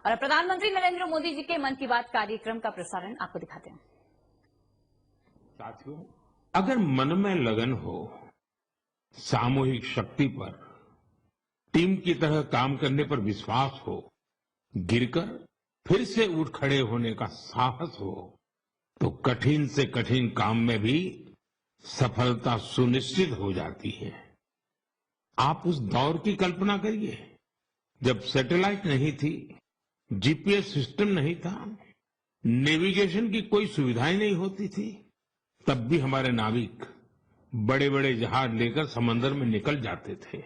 और प्रधानमंत्री नरेंद्र मोदी जी के मन की बात कार्यक्रम का प्रसारण आपको दिखाते हैं। साथियों, अगर मन में लगन हो, सामूहिक शक्ति पर, टीम की तरह काम करने पर विश्वास हो, गिरकर फिर से उठ खड़े होने का साहस हो, तो कठिन से कठिन काम में भी सफलता सुनिश्चित हो जाती है। आप उस दौर की कल्पना करिए जब सैटेलाइट नहीं थी, जीपीएस सिस्टम नहीं था, नेविगेशन की कोई सुविधाएं नहीं होती थी, तब भी हमारे नाविक बड़े बड़े जहाज लेकर समंदर में निकल जाते थे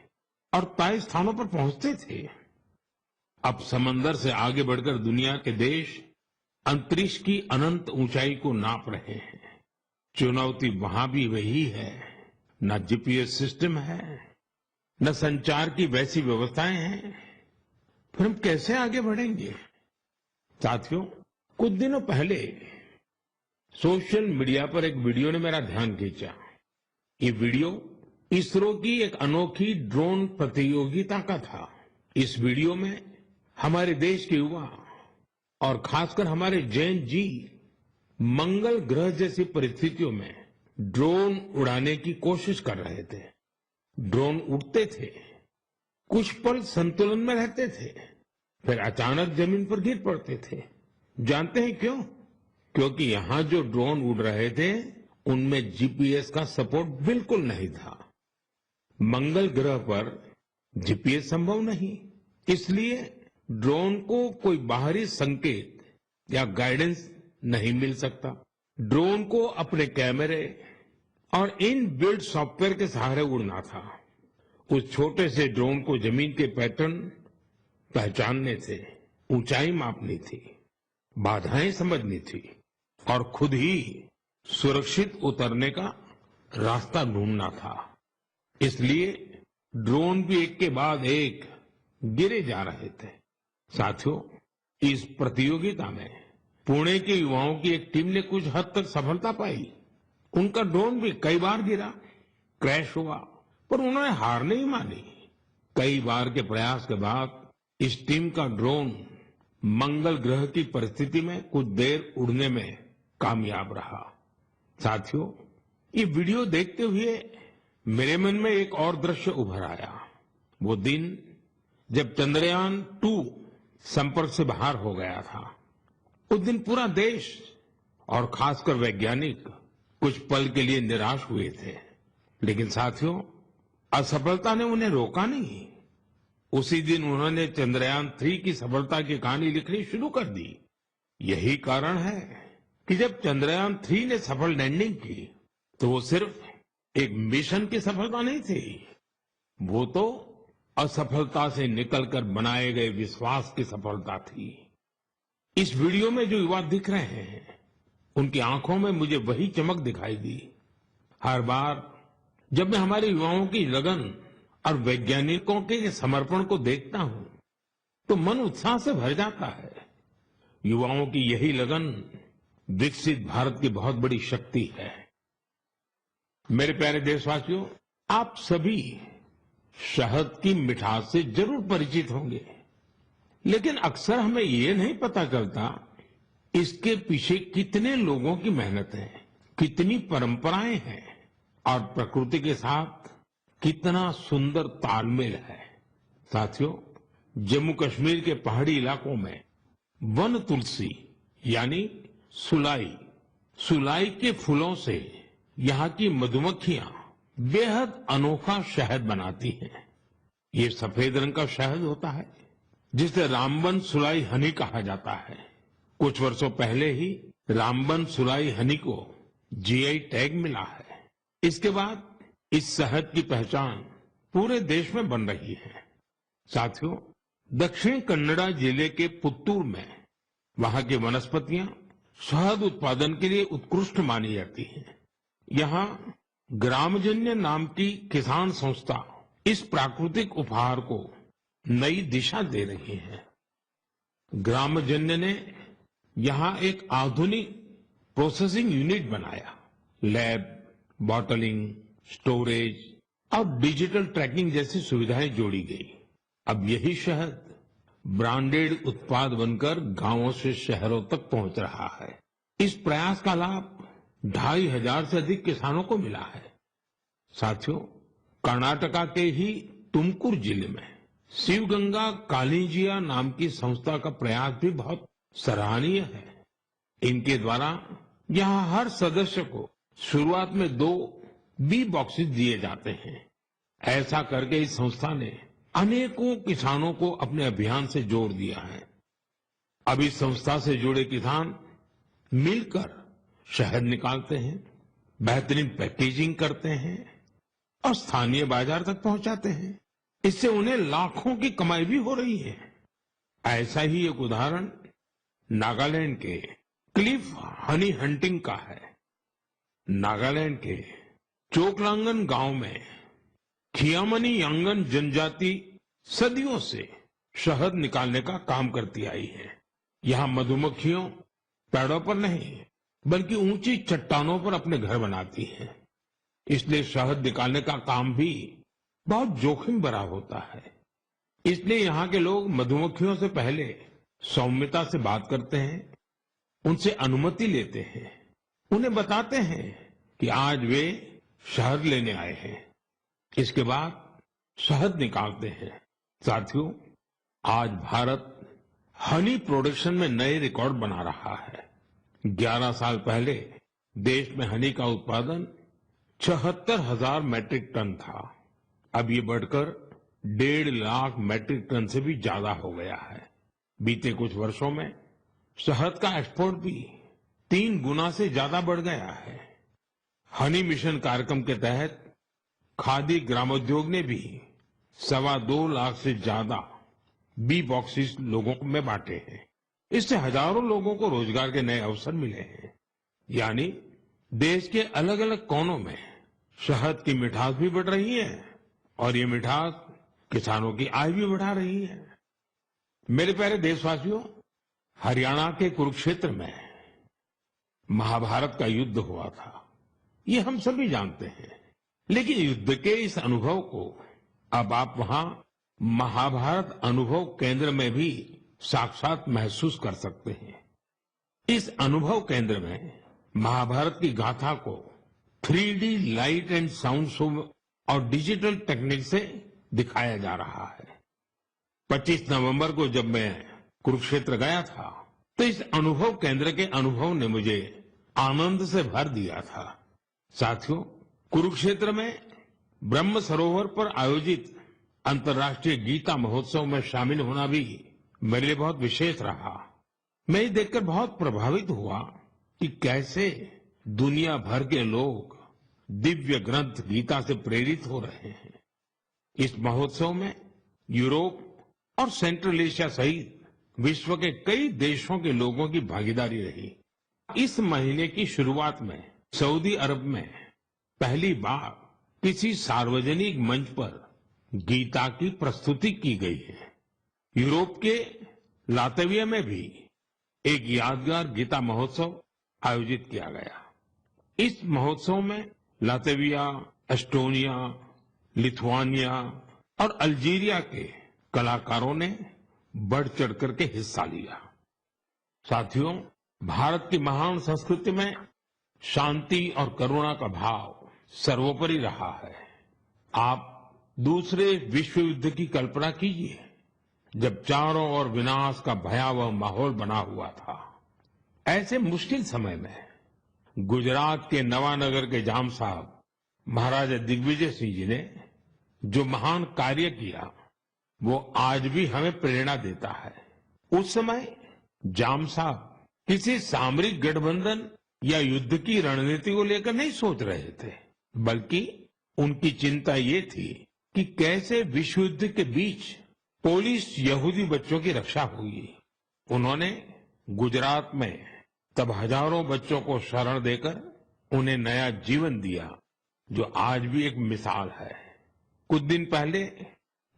और तय स्थानों पर पहुंचते थे। अब समंदर से आगे बढ़कर दुनिया के देश अंतरिक्ष की अनंत ऊंचाई को नाप रहे हैं। चुनौती वहां भी वही है, न जीपीएस सिस्टम है, न संचार की वैसी व्यवस्थाएं हैं। फिर हम कैसे आगे बढ़ेंगे? साथियों, कुछ दिनों पहले सोशल मीडिया पर एक वीडियो ने मेरा ध्यान खींचा। ये वीडियो इसरो की एक अनोखी ड्रोन प्रतियोगिता का था। इस वीडियो में हमारे देश के युवा और खासकर हमारे जैन जी मंगल ग्रह जैसी परिस्थितियों में ड्रोन उड़ाने की कोशिश कर रहे थे। ड्रोन उड़ते थे, कुछ पल संतुलन में रहते थे, फिर अचानक जमीन पर गिर पड़ते थे। जानते हैं क्यों? क्योंकि यहां जो ड्रोन उड़ रहे थे उनमें जीपीएस का सपोर्ट बिल्कुल नहीं था। मंगल ग्रह पर जीपीएस संभव नहीं, इसलिए ड्रोन को कोई बाहरी संकेत या गाइडेंस नहीं मिल सकता। ड्रोन को अपने कैमरे और इन बिल्ड सॉफ्टवेयर के सहारे उड़ना था। उस छोटे से ड्रोन को जमीन के पैटर्न पहचानने थे, ऊंचाई मापनी थी, बाधाएं समझनी थी और खुद ही सुरक्षित उतरने का रास्ता ढूंढना था। इसलिए ड्रोन भी एक के बाद एक गिरे जा रहे थे। साथियों, इस प्रतियोगिता में पुणे के युवाओं की एक टीम ने कुछ हद तक सफलता पाई। उनका ड्रोन भी कई बार गिरा, क्रैश हुआ, पर उन्होंने हार नहीं मानी। कई बार के प्रयास के बाद इस टीम का ड्रोन मंगल ग्रह की परिस्थिति में कुछ देर उड़ने में कामयाब रहा। साथियों, ये वीडियो देखते हुए मेरे मन में एक और दृश्य उभर आया। वो दिन जब चंद्रयान 2 संपर्क से बाहर हो गया था। उस दिन पूरा देश और खासकर वैज्ञानिक कुछ पल के लिए निराश हुए थे, लेकिन साथियों, असफलता ने उन्हें रोका नहीं। उसी दिन उन्होंने चंद्रयान 3 की सफलता की कहानी लिखनी शुरू कर दी। यही कारण है कि जब चंद्रयान 3 ने सफल लैंडिंग की तो वो सिर्फ एक मिशन की सफलता नहीं थी, वो तो असफलता से निकलकर बनाए गए विश्वास की सफलता थी। इस वीडियो में जो युवा दिख रहे हैं, उनकी आंखों में मुझे वही चमक दिखाई दी। हर बार जब मैं हमारे युवाओं की लगन और वैज्ञानिकों के समर्पण को देखता हूं, तो मन उत्साह से भर जाता है। युवाओं की यही लगन विकसित भारत की बहुत बड़ी शक्ति है। मेरे प्यारे देशवासियों, आप सभी शहद की मिठास से जरूर परिचित होंगे, लेकिन अक्सर हमें ये नहीं पता चलता इसके पीछे कितने लोगों की मेहनत है, कितनी परंपराएं हैं और प्रकृति के साथ कितना सुंदर तालमेल है। साथियों, जम्मू कश्मीर के पहाड़ी इलाकों में वन तुलसी यानी सुलाई के फूलों से यहाँ की मधुमक्खियां बेहद अनोखा शहद बनाती हैं। ये सफेद रंग का शहद होता है जिसे रामबन सुलाई हनी कहा जाता है। कुछ वर्षों पहले ही रामबन सुलाई हनी को जीआई टैग मिला है। इसके बाद इस शहद की पहचान पूरे देश में बन रही है। साथियों, दक्षिण कन्नड़ा जिले के पुत्तूर में वहां की वनस्पतियां शहद उत्पादन के लिए उत्कृष्ट मानी जाती हैं। यहाँ ग्रामजन्य नाम की किसान संस्था इस प्राकृतिक उपहार को नई दिशा दे रही है। ग्रामजन्य ने यहाँ एक आधुनिक प्रोसेसिंग यूनिट बनाया। लैब, बॉटलिंग, स्टोरेज और डिजिटल ट्रैकिंग जैसी सुविधाएं जोड़ी गई। अब यही शहद ब्रांडेड उत्पाद बनकर गांवों से शहरों तक पहुंच रहा है। इस प्रयास का लाभ 2,500 से अधिक किसानों को मिला है। साथियों, कर्नाटका के ही तुमकुर जिले में शिवगंगा कालिजिया नाम की संस्था का प्रयास भी बहुत सराहनीय है। इनके द्वारा यहाँ हर सदस्य को शुरुआत में 2 बी बॉक्सेस दिए जाते हैं। ऐसा करके इस संस्था ने अनेकों किसानों को अपने अभियान से जोड़ दिया है। अब इस संस्था से जुड़े किसान मिलकर शहद निकालते हैं, बेहतरीन पैकेजिंग करते हैं और स्थानीय बाजार तक पहुंचाते हैं। इससे उन्हें लाखों की कमाई भी हो रही है। ऐसा ही एक उदाहरण नागालैंड के क्लिफ हनी हंटिंग का है। नागालैंड के चोकलांगन गांव में खियामनी यांगन जनजाति सदियों से शहद निकालने का काम करती आई है। यहाँ मधुमक्खियों पेड़ों पर नहीं बल्कि ऊंची चट्टानों पर अपने घर बनाती हैं। इसलिए शहद निकालने का काम भी बहुत जोखिम भरा होता है। इसलिए यहाँ के लोग मधुमक्खियों से पहले सौम्यता से बात करते हैं, उनसे अनुमति लेते हैं, उन्हें बताते हैं कि आज वे शहद लेने आए हैं। इसके बाद शहद निकालते हैं। साथियों, आज भारत हनी प्रोडक्शन में नए रिकॉर्ड बना रहा है। 11 साल पहले देश में हनी का उत्पादन 76,000 मैट्रिक टन था। अब ये बढ़कर 1.5 लाख मैट्रिक टन से भी ज्यादा हो गया है। बीते कुछ वर्षों में शहद का एक्सपोर्ट भी 3 गुना से ज्यादा बढ़ गया है। हनी मिशन कार्यक्रम के तहत खादी ग्रामोद्योग ने भी 2.25 लाख से ज्यादा बी बॉक्सेस लोगों में बांटे हैं। इससे हजारों लोगों को रोजगार के नए अवसर मिले हैं। यानी देश के अलग अलग कोनों में शहद की मिठास भी बढ़ रही है और ये मिठास किसानों की आय भी बढ़ा रही है। मेरे प्यारे देशवासियों, हरियाणा के कुरुक्षेत्र में महाभारत का युद्ध हुआ था, ये हम सभी जानते हैं। लेकिन युद्ध के इस अनुभव को अब आप वहां महाभारत अनुभव केंद्र में भी साक्षात महसूस कर सकते हैं। इस अनुभव केंद्र में महाभारत की गाथा को 3D light and sound show और डिजिटल टेक्निक से दिखाया जा रहा है। 25 नवंबर को जब मैं कुरुक्षेत्र गया था तो इस अनुभव केंद्र के अनुभव ने मुझे आनंद से भर दिया था। साथियों, कुरुक्षेत्र में ब्रह्म सरोवर पर आयोजित अंतर्राष्ट्रीय गीता महोत्सव में शामिल होना भी मेरे लिए बहुत विशेष रहा। मैं ये देखकर बहुत प्रभावित हुआ कि कैसे दुनिया भर के लोग दिव्य ग्रंथ गीता से प्रेरित हो रहे हैं। इस महोत्सव में यूरोप और सेंट्रल एशिया सहित विश्व के कई देशों के लोगों की भागीदारी रही। इस महीने की शुरुआत में सऊदी अरब में पहली बार किसी सार्वजनिक मंच पर गीता की प्रस्तुति की गई है। यूरोप के लातविया में भी एक यादगार गीता महोत्सव आयोजित किया गया। इस महोत्सव में लातविया, एस्टोनिया, लिथुआनिया और अल्जीरिया के कलाकारों ने बढ़ चढ़ करके हिस्सा लिया। साथियों, भारत की महान संस्कृति में शांति और करुणा का भाव सर्वोपरि रहा है। आप दूसरे विश्व युद्ध की कल्पना कीजिए, जब चारों ओर विनाश का भयावह माहौल बना हुआ था। ऐसे मुश्किल समय में गुजरात के नवानगर के जाम साहब महाराजा दिग्विजय सिंह जी ने जो महान कार्य किया वो आज भी हमें प्रेरणा देता है। उस समय जाम साहब किसी सामरिक गठबंधन या युद्ध की रणनीति को लेकर नहीं सोच रहे थे, बल्कि उनकी चिंता ये थी कि कैसे विश्व युद्ध के बीच पोलिश यहूदी बच्चों की रक्षा होगी। उन्होंने गुजरात में तब हजारों बच्चों को शरण देकर उन्हें नया जीवन दिया, जो आज भी एक मिसाल है। कुछ दिन पहले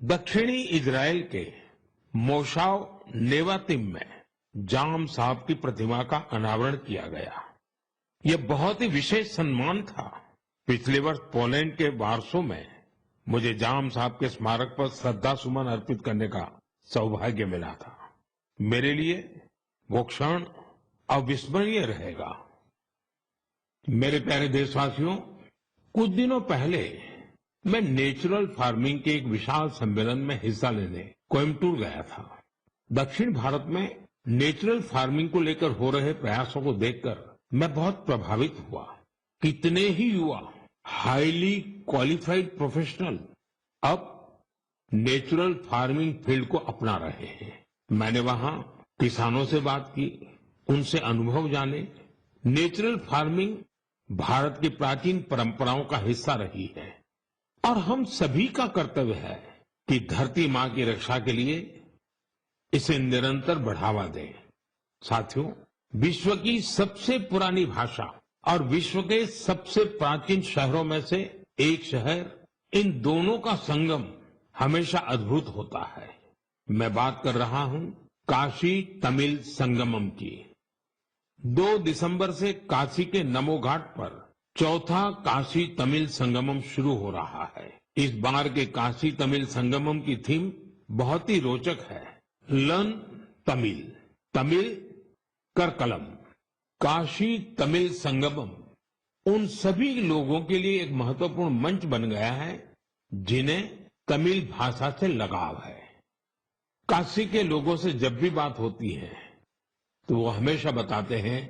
दक्षिणी इजराइल के मोशाव नेवातिम में जाम साहब की प्रतिमा का अनावरण किया गया। यह बहुत ही विशेष सम्मान था। पिछले वर्ष पोलैंड के वार्सो में मुझे जाम साहब के स्मारक पर श्रद्धा सुमन अर्पित करने का सौभाग्य मिला था। मेरे लिए वो क्षण अविस्मरणीय रहेगा। मेरे प्यारे देशवासियों, कुछ दिनों पहले मैं नेचुरल फार्मिंग के एक विशाल सम्मेलन में हिस्सा लेने कोयम्बटूर गया था। दक्षिण भारत में नेचुरल फार्मिंग को लेकर हो रहे प्रयासों को देखकर मैं बहुत प्रभावित हुआ। कितने ही युवा हाईली क्वालिफाइड प्रोफेशनल अब नेचुरल फार्मिंग फील्ड को अपना रहे हैं। मैंने वहां किसानों से बात की, उनसे अनुभव जाने। नेचुरल फार्मिंग भारत की प्राचीन परंपराओं का हिस्सा रही है और हम सभी का कर्तव्य है कि धरती मां की रक्षा के लिए इसे निरंतर बढ़ावा दें। साथियों, विश्व की सबसे पुरानी भाषा और विश्व के सबसे प्राचीन शहरों में से एक शहर, इन दोनों का संगम हमेशा अद्भुत होता है। मैं बात कर रहा हूं काशी तमिल संगमम की। 2 दिसंबर से काशी के नमो घाट पर चौथा काशी तमिल संगमम शुरू हो रहा है। इस बार के काशी तमिल संगमम की थीम बहुत ही रोचक है। लर्न तमिल, तमिल कर कलम। काशी तमिल संगमम उन सभी लोगों के लिए एक महत्वपूर्ण मंच बन गया है जिन्हें तमिल भाषा से लगाव है। काशी के लोगों से जब भी बात होती है तो वो हमेशा बताते हैं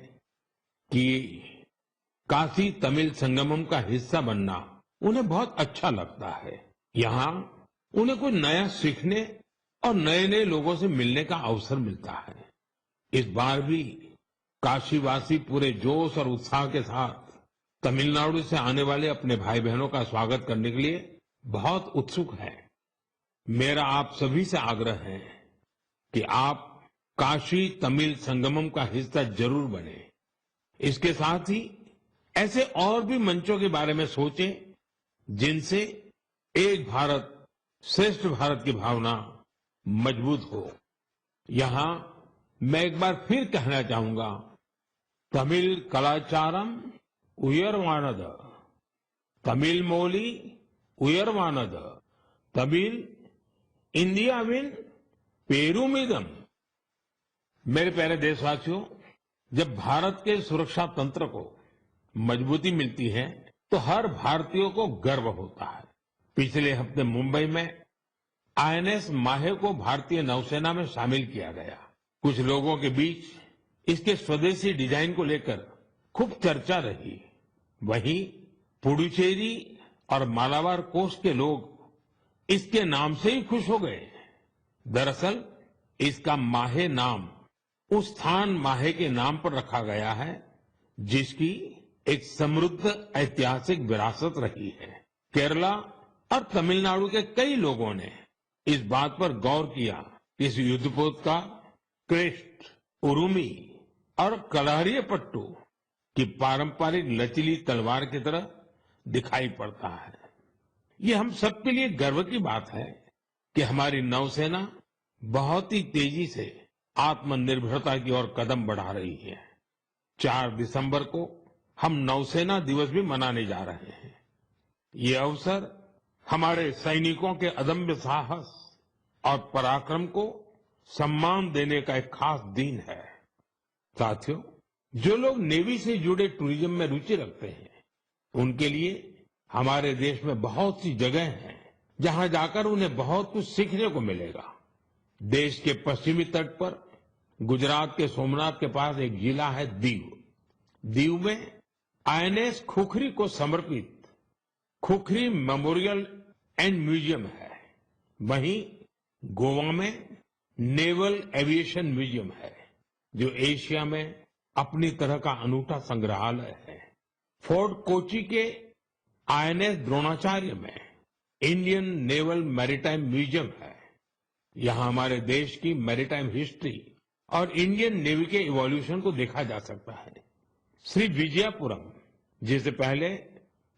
कि काशी तमिल संगमम का हिस्सा बनना उन्हें बहुत अच्छा लगता है। यहाँ उन्हें कुछ नया सीखने और नए नए लोगों से मिलने का अवसर मिलता है। इस बार भी काशीवासी पूरे जोश और उत्साह के साथ तमिलनाडु से आने वाले अपने भाई बहनों का स्वागत करने के लिए बहुत उत्सुक है। मेरा आप सभी से आग्रह है कि आप काशी तमिल संगमम का हिस्सा जरूर बने। इसके साथ ही ऐसे और भी मंचों के बारे में सोचें जिनसे एक भारत श्रेष्ठ भारत की भावना मजबूत हो। यहां मैं एक बार फिर कहना चाहूंगा, तमिल कलाचारम उयर्वानद, तमिल मोली उयर्वानद, तमिल इंडियाविन पेरुमिदम। मेरे प्यारे देशवासियों, जब भारत के सुरक्षा तंत्र को मजबूती मिलती है तो हर भारतीय को गर्व होता है। पिछले हफ्ते मुंबई में आईएनएस माहे को भारतीय नौसेना में शामिल किया गया। कुछ लोगों के बीच इसके स्वदेशी डिजाइन को लेकर खूब चर्चा रही। वहीं पुडुचेरी और मालाबार कोस्ट के लोग इसके नाम से ही खुश हो गए। दरअसल इसका माहे नाम उस स्थान माहे के नाम पर रखा गया है जिसकी एक समृद्ध ऐतिहासिक विरासत रही है। केरला और तमिलनाडु के कई लोगों ने इस बात पर गौर किया कि इस युद्धपोत का क्रेस्ट, उरुमी और कलारियपट्टू की पारंपरिक लचीली तलवार की तरह दिखाई पड़ता है। ये हम सबके लिए गर्व की बात है कि हमारी नौसेना बहुत ही तेजी से आत्मनिर्भरता की ओर कदम बढ़ा रही है। 4 दिसंबर को हम नौसेना दिवस भी मनाने जा रहे हैं। ये अवसर हमारे सैनिकों के अदम्य साहस और पराक्रम को सम्मान देने का एक खास दिन है। साथियों, जो लोग नेवी से जुड़े टूरिज्म में रुचि रखते हैं, उनके लिए हमारे देश में बहुत सी जगह हैं जहां जाकर उन्हें बहुत कुछ सीखने को मिलेगा। देश के पश्चिमी तट पर गुजरात के सोमनाथ के पास एक जिला है दीव। दीव में आईएनएस खुखरी को समर्पित खुखरी मेमोरियल एंड म्यूजियम है। वहीं गोवा में नेवल एविएशन म्यूजियम है जो एशिया में अपनी तरह का अनूठा संग्रहालय है। फोर्ट कोची के आईएनएस द्रोणाचार्य में इंडियन नेवल मैरीटाइम म्यूजियम है। यहां हमारे देश की मैरीटाइम हिस्ट्री और इंडियन नेवी के इवोल्यूशन को देखा जा सकता है। श्री विजयपुरम, जिसे पहले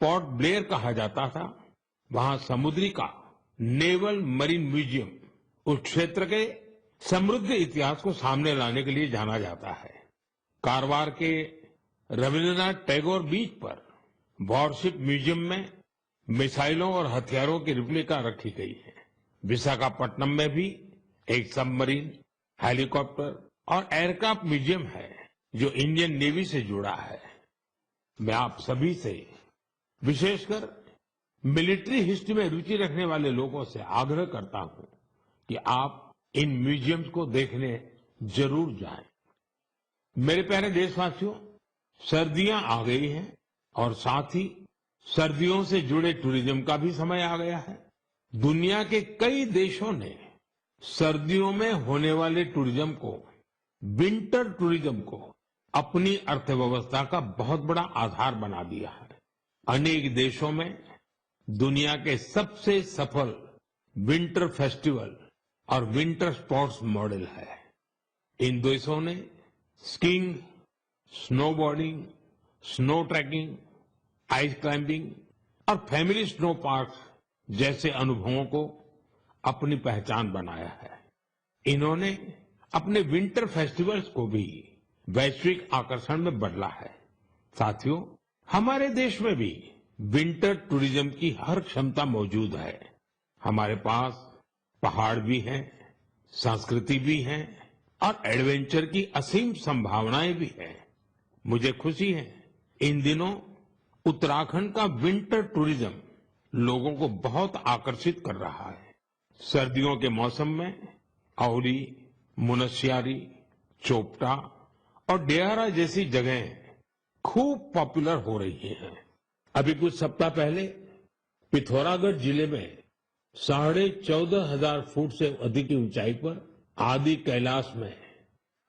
पोर्ट ब्लेयर कहा जाता था, वहां समुद्री का नेवल मरीन म्यूजियम उस क्षेत्र के समृद्ध इतिहास को सामने लाने के लिए जाना जाता है। कारवार के रविन्द्रनाथ टैगोर बीच पर वॉरशिप म्यूजियम में मिसाइलों और हथियारों की रिप्लिका रखी गई है। विशाखापट्टनम में भी एक सबमरीन, हेलीकॉप्टर और एयरक्राफ्ट म्यूजियम है जो इंडियन नेवी से जुड़ा है। मैं आप सभी से, विशेषकर मिलिट्री हिस्ट्री में रुचि रखने वाले लोगों से आग्रह करता हूं कि आप इन म्यूजियम्स को देखने जरूर जाएं। मेरे प्यारे देशवासियों, सर्दियां आ गई हैं और साथ ही सर्दियों से जुड़े टूरिज्म का भी समय आ गया है। दुनिया के कई देशों ने सर्दियों में होने वाले टूरिज्म को, विंटर टूरिज्म को अपनी अर्थव्यवस्था का बहुत बड़ा आधार बना दिया है। अनेक देशों में दुनिया के सबसे सफल विंटर फेस्टिवल और विंटर स्पोर्ट्स मॉडल है। इन देशों ने skiing, snowboarding, snow trekking, ice climbing और फैमिली स्नो पार्क जैसे अनुभवों को अपनी पहचान बनाया है। इन्होंने अपने विंटर फेस्टिवल्स को भी वैश्विक आकर्षण में बदला है। साथियों, हमारे देश में भी विंटर टूरिज्म की हर क्षमता मौजूद है। हमारे पास पहाड़ भी हैं, संस्कृति भी है और एडवेंचर की असीम संभावनाएं भी हैं। मुझे खुशी है, इन दिनों उत्तराखंड का विंटर टूरिज्म लोगों को बहुत आकर्षित कर रहा है। सर्दियों के मौसम में औली, मुनस्यारी, चोपटा और डेहरा जैसी जगहें खूब पॉपुलर हो रही हैं। अभी कुछ सप्ताह पहले पिथौरागढ़ जिले में 14,500 फुट से अधिक की ऊंचाई पर आदि कैलाश में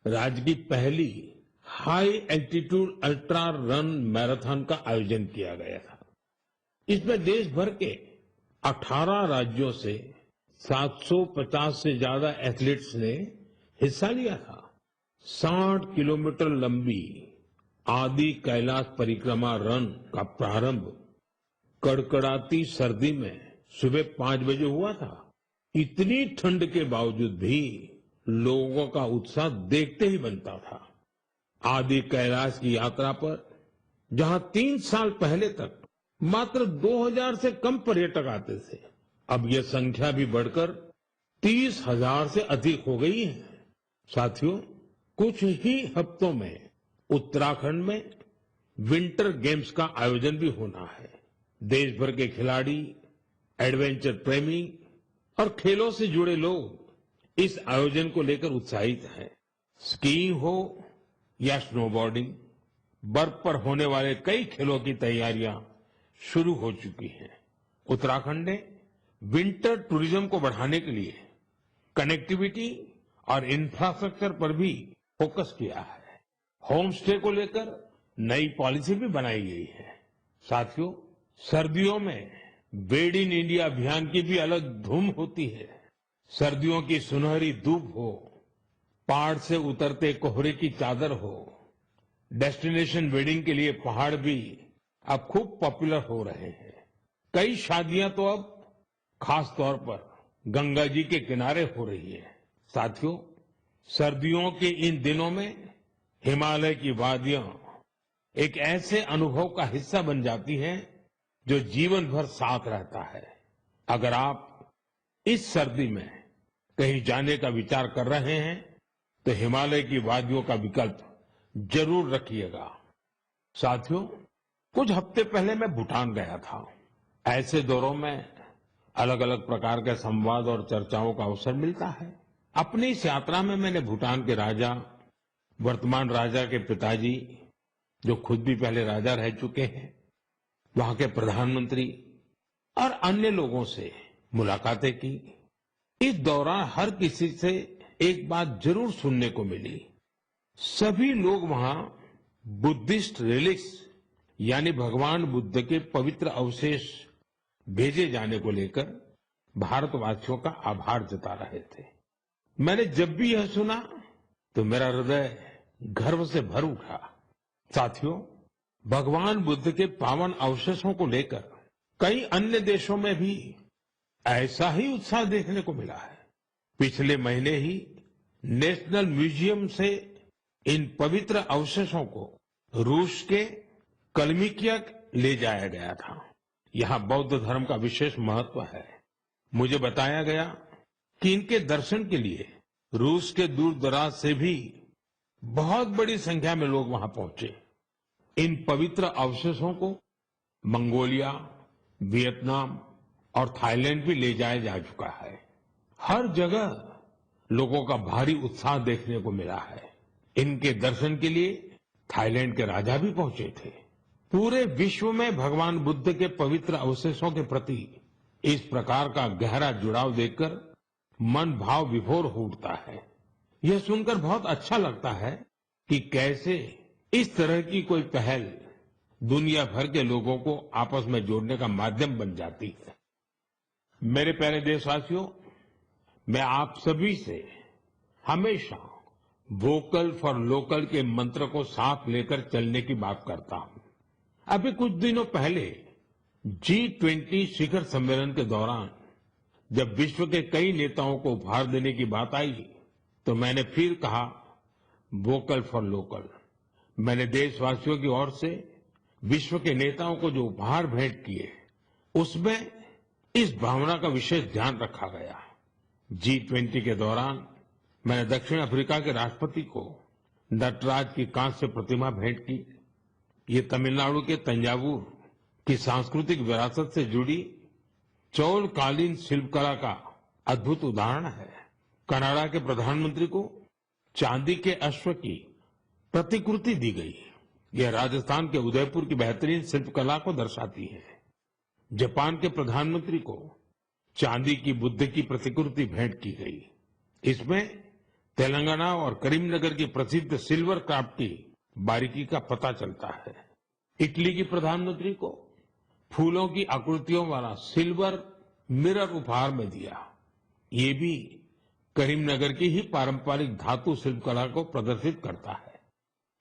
राज्य की पहली high altitude ultra run marathon का आयोजन किया गया था। इसमें देश भर के 18 राज्यों से 750 से ज्यादा एथलीट्स ने हिस्सा लिया था। 60 किलोमीटर लंबी आदि कैलाश परिक्रमा रन का प्रारंभ कड़कड़ाती सर्दी में सुबह 5 बजे हुआ था। इतनी ठंड के बावजूद भी लोगों का उत्साह देखते ही बनता था। आदि कैलाश की यात्रा पर जहां 3 साल पहले तक मात्र 2000 से कम पर्यटक आते थे, अब यह संख्या भी बढ़कर 30,000 से अधिक हो गई है। साथियों, कुछ ही हफ्तों में उत्तराखंड में विंटर गेम्स का आयोजन भी होना है। देश भर के खिलाड़ी, एडवेंचर प्रेमी और खेलों से जुड़े लोग इस आयोजन को लेकर उत्साहित हैं। स्कीइंग हो या स्नोबोर्डिंग, बर्फ पर होने वाले कई खेलों की तैयारियां शुरू हो चुकी हैं। उत्तराखंड ने विंटर टूरिज्म को बढ़ाने के लिए कनेक्टिविटी और इंफ्रास्ट्रक्चर पर भी फोकस किया है। होम स्टे को लेकर नई पॉलिसी भी बनाई गई है। साथियों, सर्दियों में मेड इन इंडिया अभियान की भी अलग धूम होती है। सर्दियों की सुनहरी धूप हो, पहाड़ से उतरते कोहरे की चादर हो, डेस्टिनेशन वेडिंग के लिए पहाड़ भी अब खूब पॉपुलर हो रहे हैं। कई शादियां तो अब खास तौर पर गंगा जी के किनारे हो रही है। साथियों, सर्दियों के इन दिनों में हिमालय की वादियां एक ऐसे अनुभव का हिस्सा बन जाती हैं जो जीवन भर साथ रहता है। अगर आप इस सर्दी में कहीं जाने का विचार कर रहे हैं तो हिमालय की वादियों का विकल्प जरूर रखिएगा। साथियों, कुछ हफ्ते पहले मैं भूटान गया था। ऐसे दौरों में अलग अलग प्रकार के संवाद और चर्चाओं का अवसर मिलता है। अपनी इस यात्रा में मैंने भूटान के राजा, वर्तमान राजा के पिताजी, जो खुद भी पहले राजा रह चुके हैं, वहां के प्रधानमंत्री और अन्य लोगों से मुलाकातें की। इस दौरान हर किसी से एक बात जरूर सुनने को मिली। सभी लोग वहां बुद्धिस्ट रिलिक्स यानी भगवान बुद्ध के पवित्र अवशेष भेजे जाने को लेकर भारतवासियों का आभार जता रहे थे। मैंने जब भी यह सुना तो मेरा हृदय गर्व से भर उठा। साथियों, भगवान बुद्ध के पावन अवशेषों को लेकर कई अन्य देशों में भी ऐसा ही उत्साह देखने को मिला है। पिछले महीने ही नेशनल म्यूजियम से इन पवित्र अवशेषों को रूस के कलमिकियक ले जाया गया था। यहाँ बौद्ध धर्म का विशेष महत्व है। मुझे बताया गया कि इनके दर्शन के लिए रूस के दूर दराज से भी बहुत बड़ी संख्या में लोग वहां पहुंचे। इन पवित्र अवशेषों को मंगोलिया, वियतनाम और थाईलैंड भी ले जाया जा चुका है। हर जगह लोगों का भारी उत्साह देखने को मिला है। इनके दर्शन के लिए थाईलैंड के राजा भी पहुंचे थे। पूरे विश्व में भगवान बुद्ध के पवित्र अवशेषों के प्रति इस प्रकार का गहरा जुड़ाव देखकर मन भाव विभोर हो उठता है। यह सुनकर बहुत अच्छा लगता है कि कैसे इस तरह की कोई पहल दुनिया भर के लोगों को आपस में जोड़ने का माध्यम बन जाती है। मेरे प्यारे देशवासियों, मैं आप सभी से हमेशा वोकल फॉर लोकल के मंत्र को साथ लेकर चलने की बात करता हूं। अभी कुछ दिनों पहले G20 शिखर सम्मेलन के दौरान जब विश्व के कई नेताओं को उपहार देने की बात आई तो मैंने फिर कहा वोकल फॉर लोकल। मैंने देशवासियों की ओर से विश्व के नेताओं को जो उपहार भेंट किए उसमें इस भावना का विशेष ध्यान रखा गया। G20 के दौरान मैंने दक्षिण अफ्रीका के राष्ट्रपति को नटराज की कांस्य प्रतिमा भेंट की। ये तमिलनाडु के तंजावुर की सांस्कृतिक विरासत से जुड़ी चौलकालीन शिल्पकला का अद्भुत उदाहरण है। कनाडा के प्रधानमंत्री को चांदी के अश्व की प्रतिकृति दी गई। यह राजस्थान के उदयपुर की बेहतरीन शिल्पकला को दर्शाती है। जापान के प्रधानमंत्री को चांदी की बुद्ध की प्रतिकृति भेंट की गई। इसमें तेलंगाना और करीमनगर की प्रसिद्ध सिल्वर क्राफ्ट की बारीकी का पता चलता है। इटली की प्रधानमंत्री को फूलों की आकृतियों वाला सिल्वर मिरर उपहार में दिया। ये भी करीमनगर की ही पारंपरिक धातु शिल्पकला को प्रदर्शित करता है।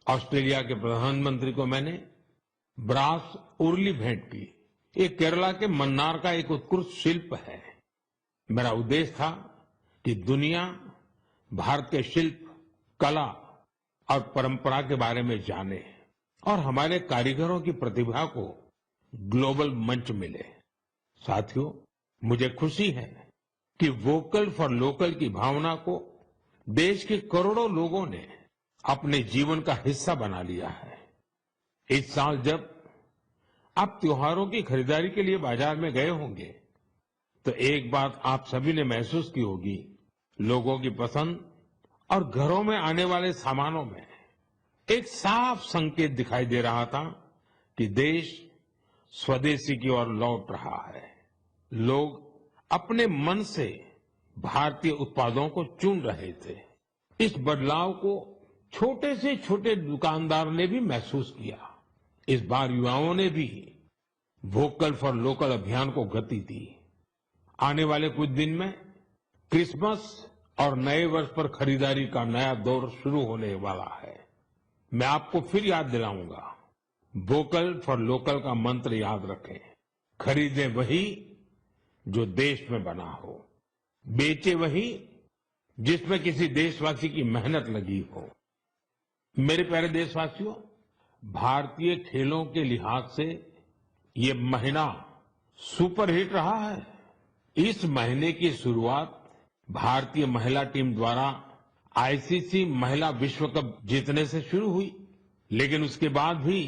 ऑस्ट्रेलिया के प्रधानमंत्री को मैंने ब्रास उर्ली भेंट की। ये केरला के मन्नार का एक उत्कृष्ट शिल्प है। मेरा उद्देश्य था कि दुनिया भारत के शिल्प, कला और परंपरा के बारे में जाने और हमारे कारीगरों की प्रतिभा को ग्लोबल मंच मिले। साथियों, मुझे खुशी है कि वोकल फॉर लोकल की भावना को देश के करोड़ों लोगों ने अपने जीवन का हिस्सा बना लिया है। इस साल जब आप त्योहारों की खरीदारी के लिए बाजार में गए होंगे तो एक बात आप सभी ने महसूस की होगी, लोगों की पसंद और घरों में आने वाले सामानों में एक साफ संकेत दिखाई दे रहा था कि देश स्वदेशी की ओर लौट रहा है। लोग अपने मन से भारतीय उत्पादों को चुन रहे थे। इस बदलाव को छोटे से छोटे दुकानदार ने भी महसूस किया। इस बार युवाओं ने भी वोकल फॉर लोकल अभियान को गति दी। आने वाले कुछ दिन में क्रिसमस और नए वर्ष पर खरीदारी का नया दौर शुरू होने वाला है। मैं आपको फिर याद दिलाऊंगा, वोकल फॉर लोकल का मंत्र याद रखें। खरीदें वही जो देश में बना हो, बेचे वही जिसमें किसी देशवासी की मेहनत लगी हो। मेरे प्यारे देशवासियों, भारतीय खेलों के लिहाज से ये महीना सुपरहिट रहा है। इस महीने की शुरुआत भारतीय महिला टीम द्वारा आईसीसी महिला विश्व कप जीतने से शुरू हुई, लेकिन उसके बाद भी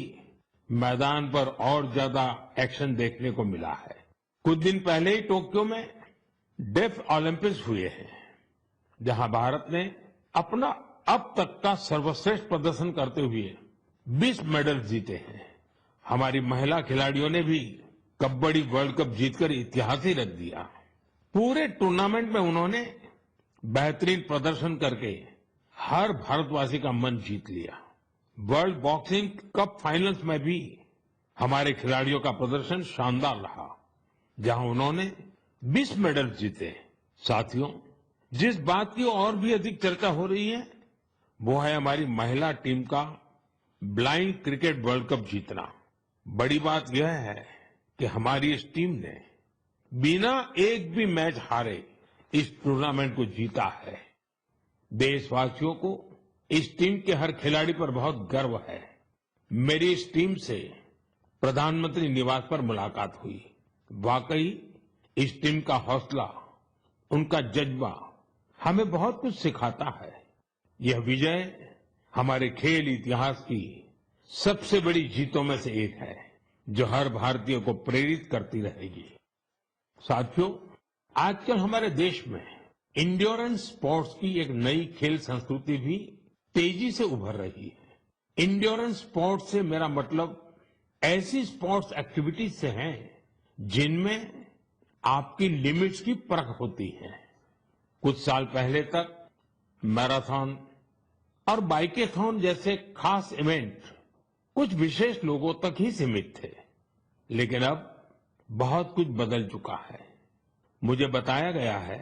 मैदान पर और ज्यादा एक्शन देखने को मिला है। कुछ दिन पहले ही टोक्यो में डेफ ओलंपिक्स हुए हैं, जहां भारत ने अपना अब तक का सर्वश्रेष्ठ प्रदर्शन करते हुए 20 मेडल जीते हैं। हमारी महिला खिलाड़ियों ने भी कबड्डी वर्ल्ड कप जीतकर इतिहास ही रच दिया। पूरे टूर्नामेंट में उन्होंने बेहतरीन प्रदर्शन करके हर भारतवासी का मन जीत लिया। वर्ल्ड बॉक्सिंग कप फाइनल्स में भी हमारे खिलाड़ियों का प्रदर्शन शानदार रहा, जहां उन्होंने 20 मेडल जीते। साथियों, जिस बात की और भी अधिक चर्चा हो रही है वो है हमारी महिला टीम का ब्लाइंड क्रिकेट वर्ल्ड कप जीतना। बड़ी बात यह है कि हमारी इस टीम ने बिना एक भी मैच हारे इस टूर्नामेंट को जीता है। देशवासियों को इस टीम के हर खिलाड़ी पर बहुत गर्व है। मेरी इस टीम से प्रधानमंत्री निवास पर मुलाकात हुई। वाकई इस टीम का हौसला, उनका जज्बा हमें बहुत कुछ सिखाता है। यह विजय हमारे खेल इतिहास की सबसे बड़ी जीतों में से एक है, जो हर भारतीय को प्रेरित करती रहेगी। साथियों, आजकल हमारे देश में इंड्योरेंस स्पोर्ट्स की एक नई खेल संस्कृति भी तेजी से उभर रही है। इंड्योरेंस स्पोर्ट्स से मेरा मतलब ऐसी स्पोर्ट्स एक्टिविटीज से है जिनमें आपकी लिमिट्स की परख होती है। कुछ साल पहले तक मैराथन और बाइकेथॉन जैसे खास इवेंट कुछ विशेष लोगों तक ही सीमित थे, लेकिन अब बहुत कुछ बदल चुका है। मुझे बताया गया है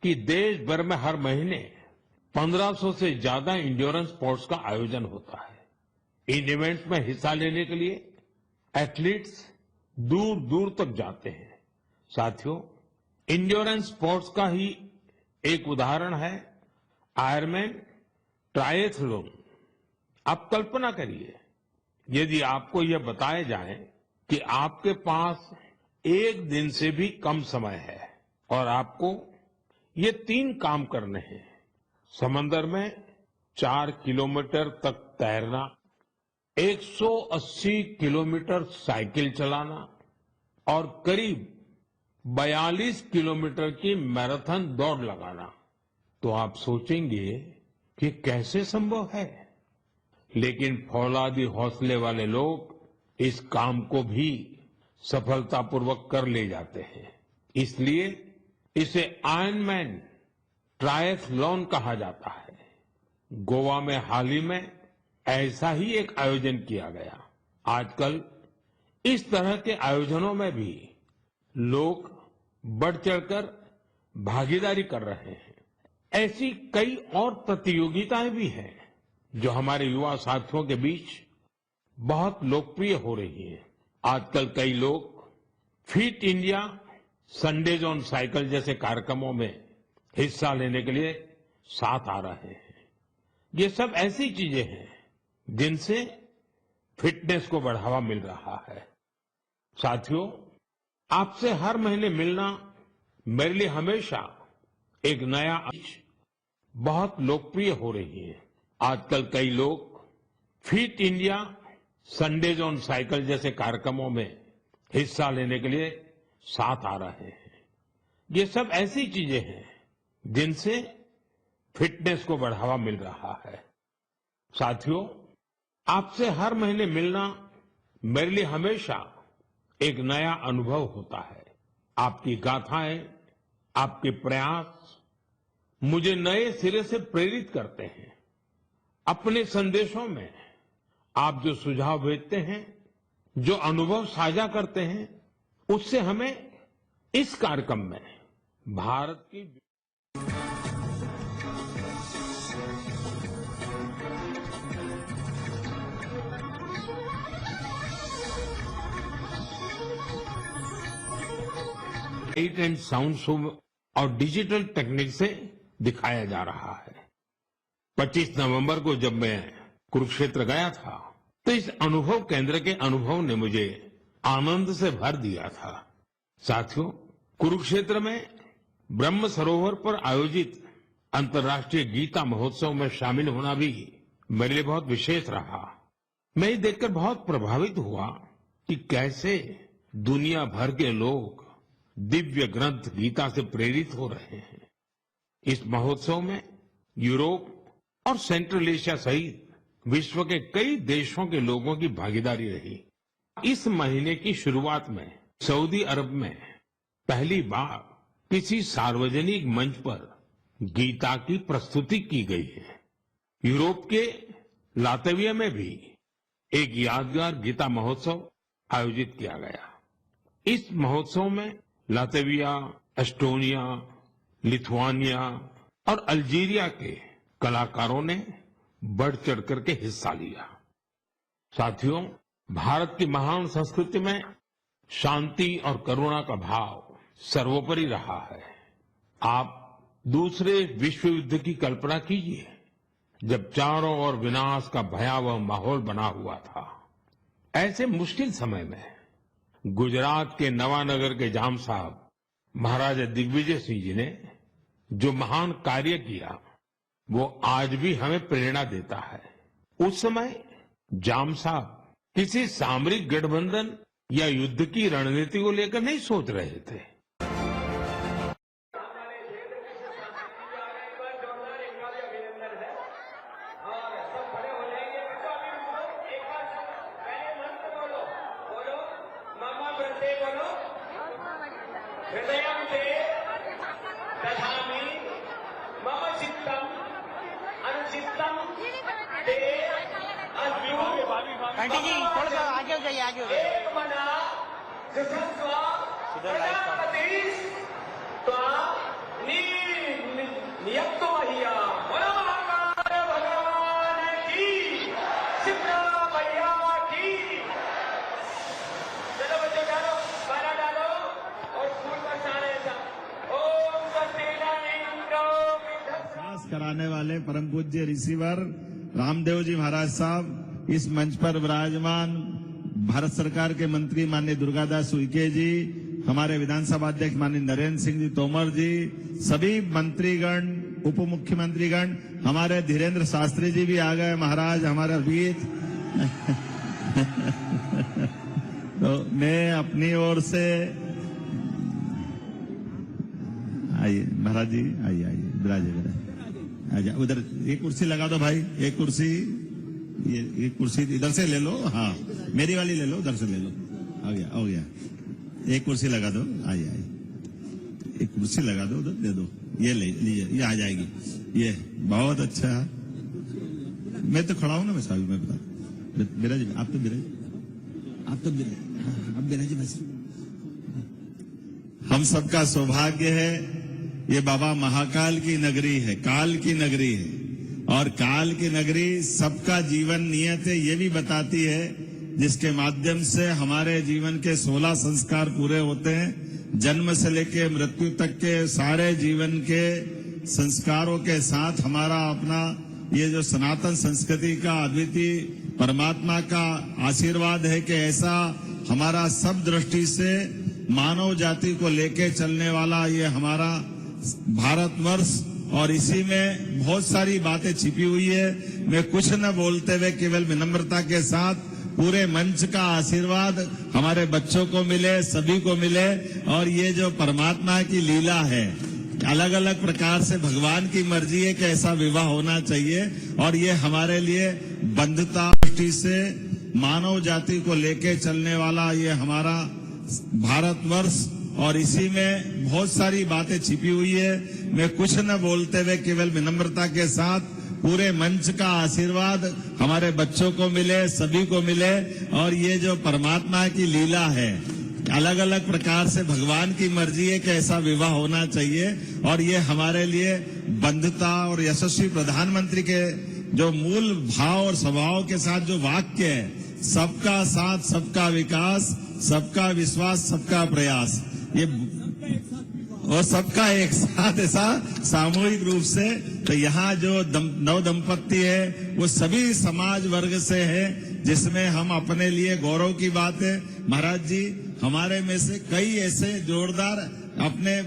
कि देश भर में हर महीने 1500 से ज्यादा इंड्योरेंस स्पोर्ट्स का आयोजन होता है। इन इवेंट्स में हिस्सा लेने के लिए एथलीट्स दूर दूर तक जाते हैं। साथियों, इंड्योरेंस स्पोर्ट्स का ही एक उदाहरण है आयरमैन ट्रायथलॉन। आप कल्पना करिए, यदि आपको यह बताया जाए कि आपके पास एक दिन से भी कम समय है और आपको ये 3 काम करने हैं: समंदर में 4 किलोमीटर तक तैरना, 180 किलोमीटर साइकिल चलाना और करीब 42 किलोमीटर की मैराथन दौड़ लगाना, तो आप सोचेंगे कि कैसे संभव है। लेकिन फौलादी हौसले वाले लोग इस काम को भी सफलतापूर्वक कर ले जाते हैं। इसलिए इसे आयरनमैन ट्रायथलॉन कहा जाता है। गोवा में हाल ही में ऐसा ही एक आयोजन किया गया। आजकल इस तरह के आयोजनों में भी लोग बढ़ चढ़कर भागीदारी कर रहे हैं। ऐसी कई और प्रतियोगिताएं भी हैं जो हमारे युवा साथियों के बीच बहुत लोकप्रिय हो रही हैं। आजकल कई लोग fit India Sundays on cycle जैसे कार्यक्रमों में हिस्सा लेने के लिए साथ आ रहे हैं। ये सब ऐसी चीजें हैं जिनसे फिटनेस को बढ़ावा मिल रहा है। साथियों, आपसे हर महीने मिलना मेरे लिए हमेशा एक नया बहुत लोकप्रिय हो रही है। आजकल कई लोग fit India Sundays on cycle जैसे कार्यक्रमों में हिस्सा लेने के लिए साथ आ रहे हैं। ये सब ऐसी चीजें हैं जिनसे फिटनेस को बढ़ावा मिल रहा है। साथियों, आपसे हर महीने मिलना मेरे लिए हमेशा एक नया अनुभव होता है। आपकी गाथाएं, आपके प्रयास मुझे नए सिरे से प्रेरित करते हैं। अपने संदेशों में आप जो सुझाव भेजते हैं, जो अनुभव साझा करते हैं, उससे हमें इस कार्यक्रम में भारत की लाइट एंड साउंड शो और डिजिटल टेक्निक से दिखाया जा रहा है। 25 नवंबर को जब मैं कुरुक्षेत्र गया था, तो इस अनुभव केंद्र के अनुभव ने मुझे आनंद से भर दिया था। साथियों, कुरुक्षेत्र में ब्रह्म सरोवर पर आयोजित अंतर्राष्ट्रीय गीता महोत्सव में शामिल होना भी मेरे लिए बहुत विशेष रहा। मैं ये देखकर बहुत प्रभावित हुआ कि कैसे दुनिया भर के लोग दिव्य ग्रंथ गीता से प्रेरित हो रहे हैं। इस महोत्सव में यूरोप और सेंट्रल एशिया सहित विश्व के कई देशों के लोगों की भागीदारी रही। इस महीने की शुरुआत में सऊदी अरब में पहली बार किसी सार्वजनिक मंच पर गीता की प्रस्तुति की गई है। यूरोप के लातविया में भी एक यादगार गीता महोत्सव आयोजित किया गया। इस महोत्सव में लातविया, एस्टोनिया, लिथुआनिया और अल्जीरिया के कलाकारों ने बढ़ चढ़ करके हिस्सा लिया। साथियों, भारत की महान संस्कृति में शांति और करुणा का भाव सर्वोपरि रहा है। आप दूसरे विश्व युद्ध की कल्पना कीजिए, जब चारों ओर विनाश का भयावह माहौल बना हुआ था। ऐसे मुश्किल समय में गुजरात के नवानगर के जाम साहब महाराजा दिग्विजय सिंह जी ने जो महान कार्य किया वो आज भी हमें प्रेरणा देता है। उस समय जाम साहब किसी सामरिक गठबंधन या युद्ध की रणनीति को लेकर नहीं सोच रहे थे। आंटी जी थोड़ा सा आगे हो जाइए, आगे हो जाइए। चलो बच्चों डालो, पारा डालो और फूल बरसाने ऐसा। ओम प्रयास कराने वाले परम पूज्य रिसीवर रामदेव जी महाराज साहब, इस मंच पर विराजमान भारत सरकार के मंत्री माननीय दुर्गादास उइके जी, हमारे विधानसभा अध्यक्ष माननीय नरेंद्र सिंह जी तोमर जी, सभी मंत्रीगण, उप मुख्यमंत्रीगण, हमारे धीरेन्द्र शास्त्री जी भी आ गए महाराज हमारे बीच। तो मैं अपनी ओर से आइए महाराज जी, आइए आइए विराजे आजा, उधर एक कुर्सी लगा दो भाई, एक कुर्सी, ये कुर्सी इधर से ले लो, हाँ मेरी वाली ले लो, उधर से ले लो, हो गया हो गया, एक कुर्सी लगा दो, आइए आइए, एक कुर्सी लगा दो, उधर दे दो, ये ले लीजिए, ये आ जाएगी, ये बहुत अच्छा। मैं तो खड़ा हूं ना, मैं साहब मैं बता, बिराज आप तो बिराज, आप तो बिराज, अब बिराज बस। हम सबका सौभाग्य है, ये बाबा महाकाल की नगरी है, काल की नगरी है, और काल की नगरी सबका जीवन नियत है ये भी बताती है, जिसके माध्यम से हमारे जीवन के 16 संस्कार पूरे होते हैं। जन्म से लेकर मृत्यु तक के सारे जीवन के संस्कारों के साथ हमारा अपना ये जो सनातन संस्कृति का अद्वितीय परमात्मा का आशीर्वाद है कि ऐसा हमारा सब दृष्टि से मानव जाति को लेके चलने वाला ये हमारा भारतवर्ष, और इसी में बहुत सारी बातें छिपी हुई है। मैं कुछ न बोलते हुए केवल विनम्रता के साथ पूरे मंच का आशीर्वाद हमारे बच्चों को मिले, सभी को मिले, और ये जो परमात्मा की लीला है, अलग अलग प्रकार से भगवान की मर्जी है कि ऐसा विवाह होना चाहिए, और ये हमारे लिए बंधुता दृष्टि से मानव जाति को लेके चलने वाला ये हमारा भारतवर्ष, और इसी में बहुत सारी बातें छिपी हुई है। मैं कुछ न बोलते हुए केवल विनम्रता के साथ पूरे मंच का आशीर्वाद हमारे बच्चों को मिले, सभी को मिले, और ये जो परमात्मा की लीला है, अलग अलग प्रकार से भगवान की मर्जी है कि ऐसा विवाह होना चाहिए, और ये हमारे लिए बंधुता और यशस्वी प्रधानमंत्री के जो मूल भाव और स्वभाव के साथ जो वाक्य है, सबका साथ सबका विकास, सबका विश्वास सबका प्रयास, ये और सबका एक साथ ऐसा सामूहिक रूप से, तो यहाँ जो नव दंपत्ति है वो सभी समाज वर्ग से है, जिसमें हम अपने लिए गौरव की बात है। महाराज जी, हमारे में से कई ऐसे जोरदार अपने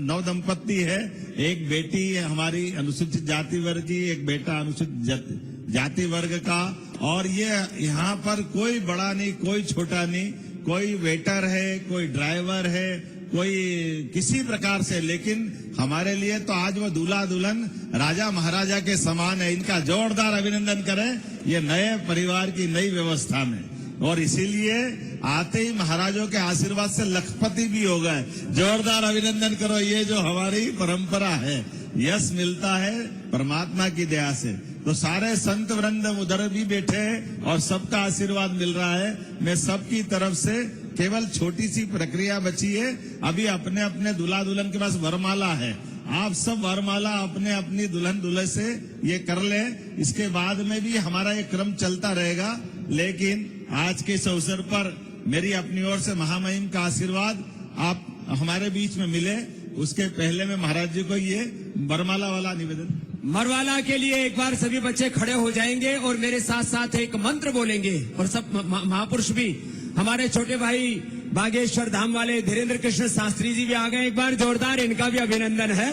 नव दंपत्ति है, एक बेटी हमारी अनुसूचित जाति वर्ग की, एक बेटा अनुसूचित जाति वर्ग का, और ये यहाँ पर कोई बड़ा नहीं, कोई छोटा नहीं, कोई वेटर है, कोई ड्राइवर है, कोई किसी प्रकार से, लेकिन हमारे लिए तो आज वो दूल्हा दुल्हन राजा महाराजा के समान है। इनका जोरदार अभिनंदन करें, ये नए परिवार की नई व्यवस्था में, और इसीलिए आते ही महाराजों के आशीर्वाद से लखपति भी हो गए। जोरदार अभिनंदन करो, ये जो हमारी परंपरा है, यश मिलता है परमात्मा की दया से। तो सारे संत वृंद उधर भी बैठे हैं और सबका आशीर्वाद मिल रहा है। मैं सबकी तरफ से केवल छोटी सी प्रक्रिया बची है, अभी अपने अपने दूल्हा दुल्हन के पास वरमाला है, आप सब वरमाला अपने अपनी दुल्हन दूल्हे से ये कर लें। इसके बाद में भी हमारा ये क्रम चलता रहेगा, लेकिन आज के इस अवसर पर मेरी अपनी ओर से महामहिम का आशीर्वाद आप हमारे बीच में मिले, उसके पहले में महाराज जी को ये वरमाला वाला निवेदन। वरमाला के लिए एक बार सभी बच्चे खड़े हो जाएंगे और मेरे साथ साथ एक मंत्र बोलेंगे, और सब महापुरुष भी, हमारे छोटे भाई बागेश्वर धाम वाले धीरेन्द्र कृष्ण शास्त्री जी भी आ गए। एक बार जोरदार इनका भी अभिनंदन है।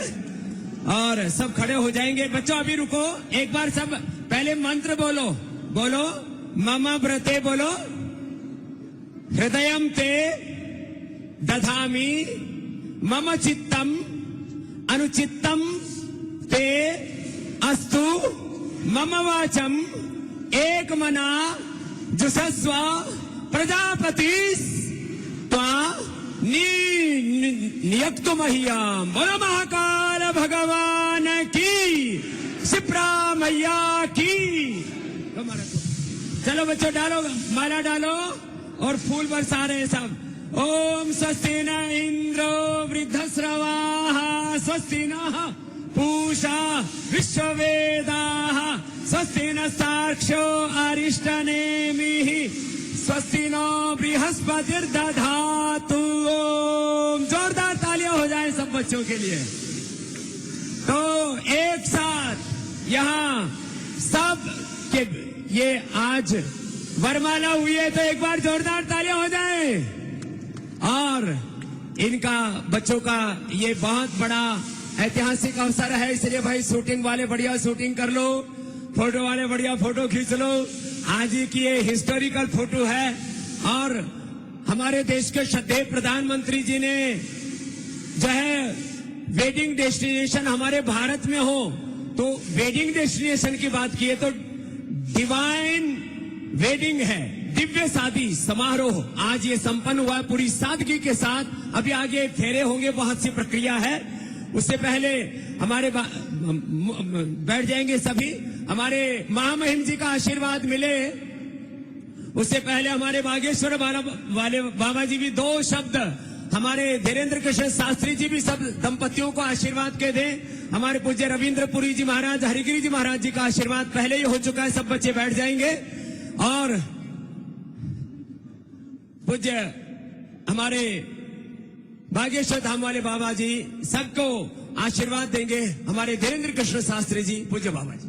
और सब खड़े हो जाएंगे। बच्चों अभी रुको, एक बार सब पहले मंत्र बोलो, बोलो मम व्रते, बोलो हृदयं ते दधामि मम चित्तम अनुचित्तम ते अस्तु मम वाचम एक मना जुषस्व प्रजापति त्वा नियक्तु मह्यम। बोलो महाकाल भगवान की, शिप्रा मैया की। चलो बच्चों डालो, माला डालो और फूल बरसा रहे सब। ओम स्वस्ति न इंद्रो वृद्धश्रवाः स्वस्ति नः पूषा विश्ववेदाः स्वस्ति न साक्षो अरिष्टनेमिः स्वस्ति नो बृहस्पतिर्दधातु। ओम जोरदार तालियां हो जाए सब बच्चों के लिए। तो एक साथ यहाँ सब के ये आज वरमाला हुई है, तो एक बार जोरदार तालियां हो जाए। और इनका बच्चों का ये बहुत बड़ा ऐतिहासिक अवसर है, इसलिए भाई शूटिंग वाले बढ़िया शूटिंग कर लो, फोटो वाले बढ़िया फोटो खींच लो। आज की ये हिस्टोरिकल फोटो है। और हमारे देश के श्रद्धेय प्रधानमंत्री जी ने जो है वेडिंग डेस्टिनेशन हमारे भारत में हो, तो वेडिंग डेस्टिनेशन की बात की है तो डिवाइन वेडिंग है, दिव्य शादी समारोह आज ये संपन्न हुआ है पूरी सादगी के साथ। अभी आगे फेरे होंगे, बहुत सी प्रक्रिया है। उससे पहले हमारे बैठ जाएंगे सभी, हमारे महामहिम जी का आशीर्वाद मिले। उससे पहले हमारे बागेश्वर वाले बाबा जी भी दो शब्द, हमारे धीरेन्द्र कृष्ण शास्त्री जी भी सब दंपतियों को आशीर्वाद के दें। हमारे पूज्य रविंद्रपुरी जी महाराज, हरिगिरी जी महाराज जी का आशीर्वाद पहले ही हो चुका है, सब बच्चे बैठ जाएंगे। और पूज्य हमारे बागेश्वर धाम वाले बाबा जी सबको आशीर्वाद देंगे, हमारे धीरेन्द्र कृष्ण शास्त्री जी, पूज्य बाबा जी।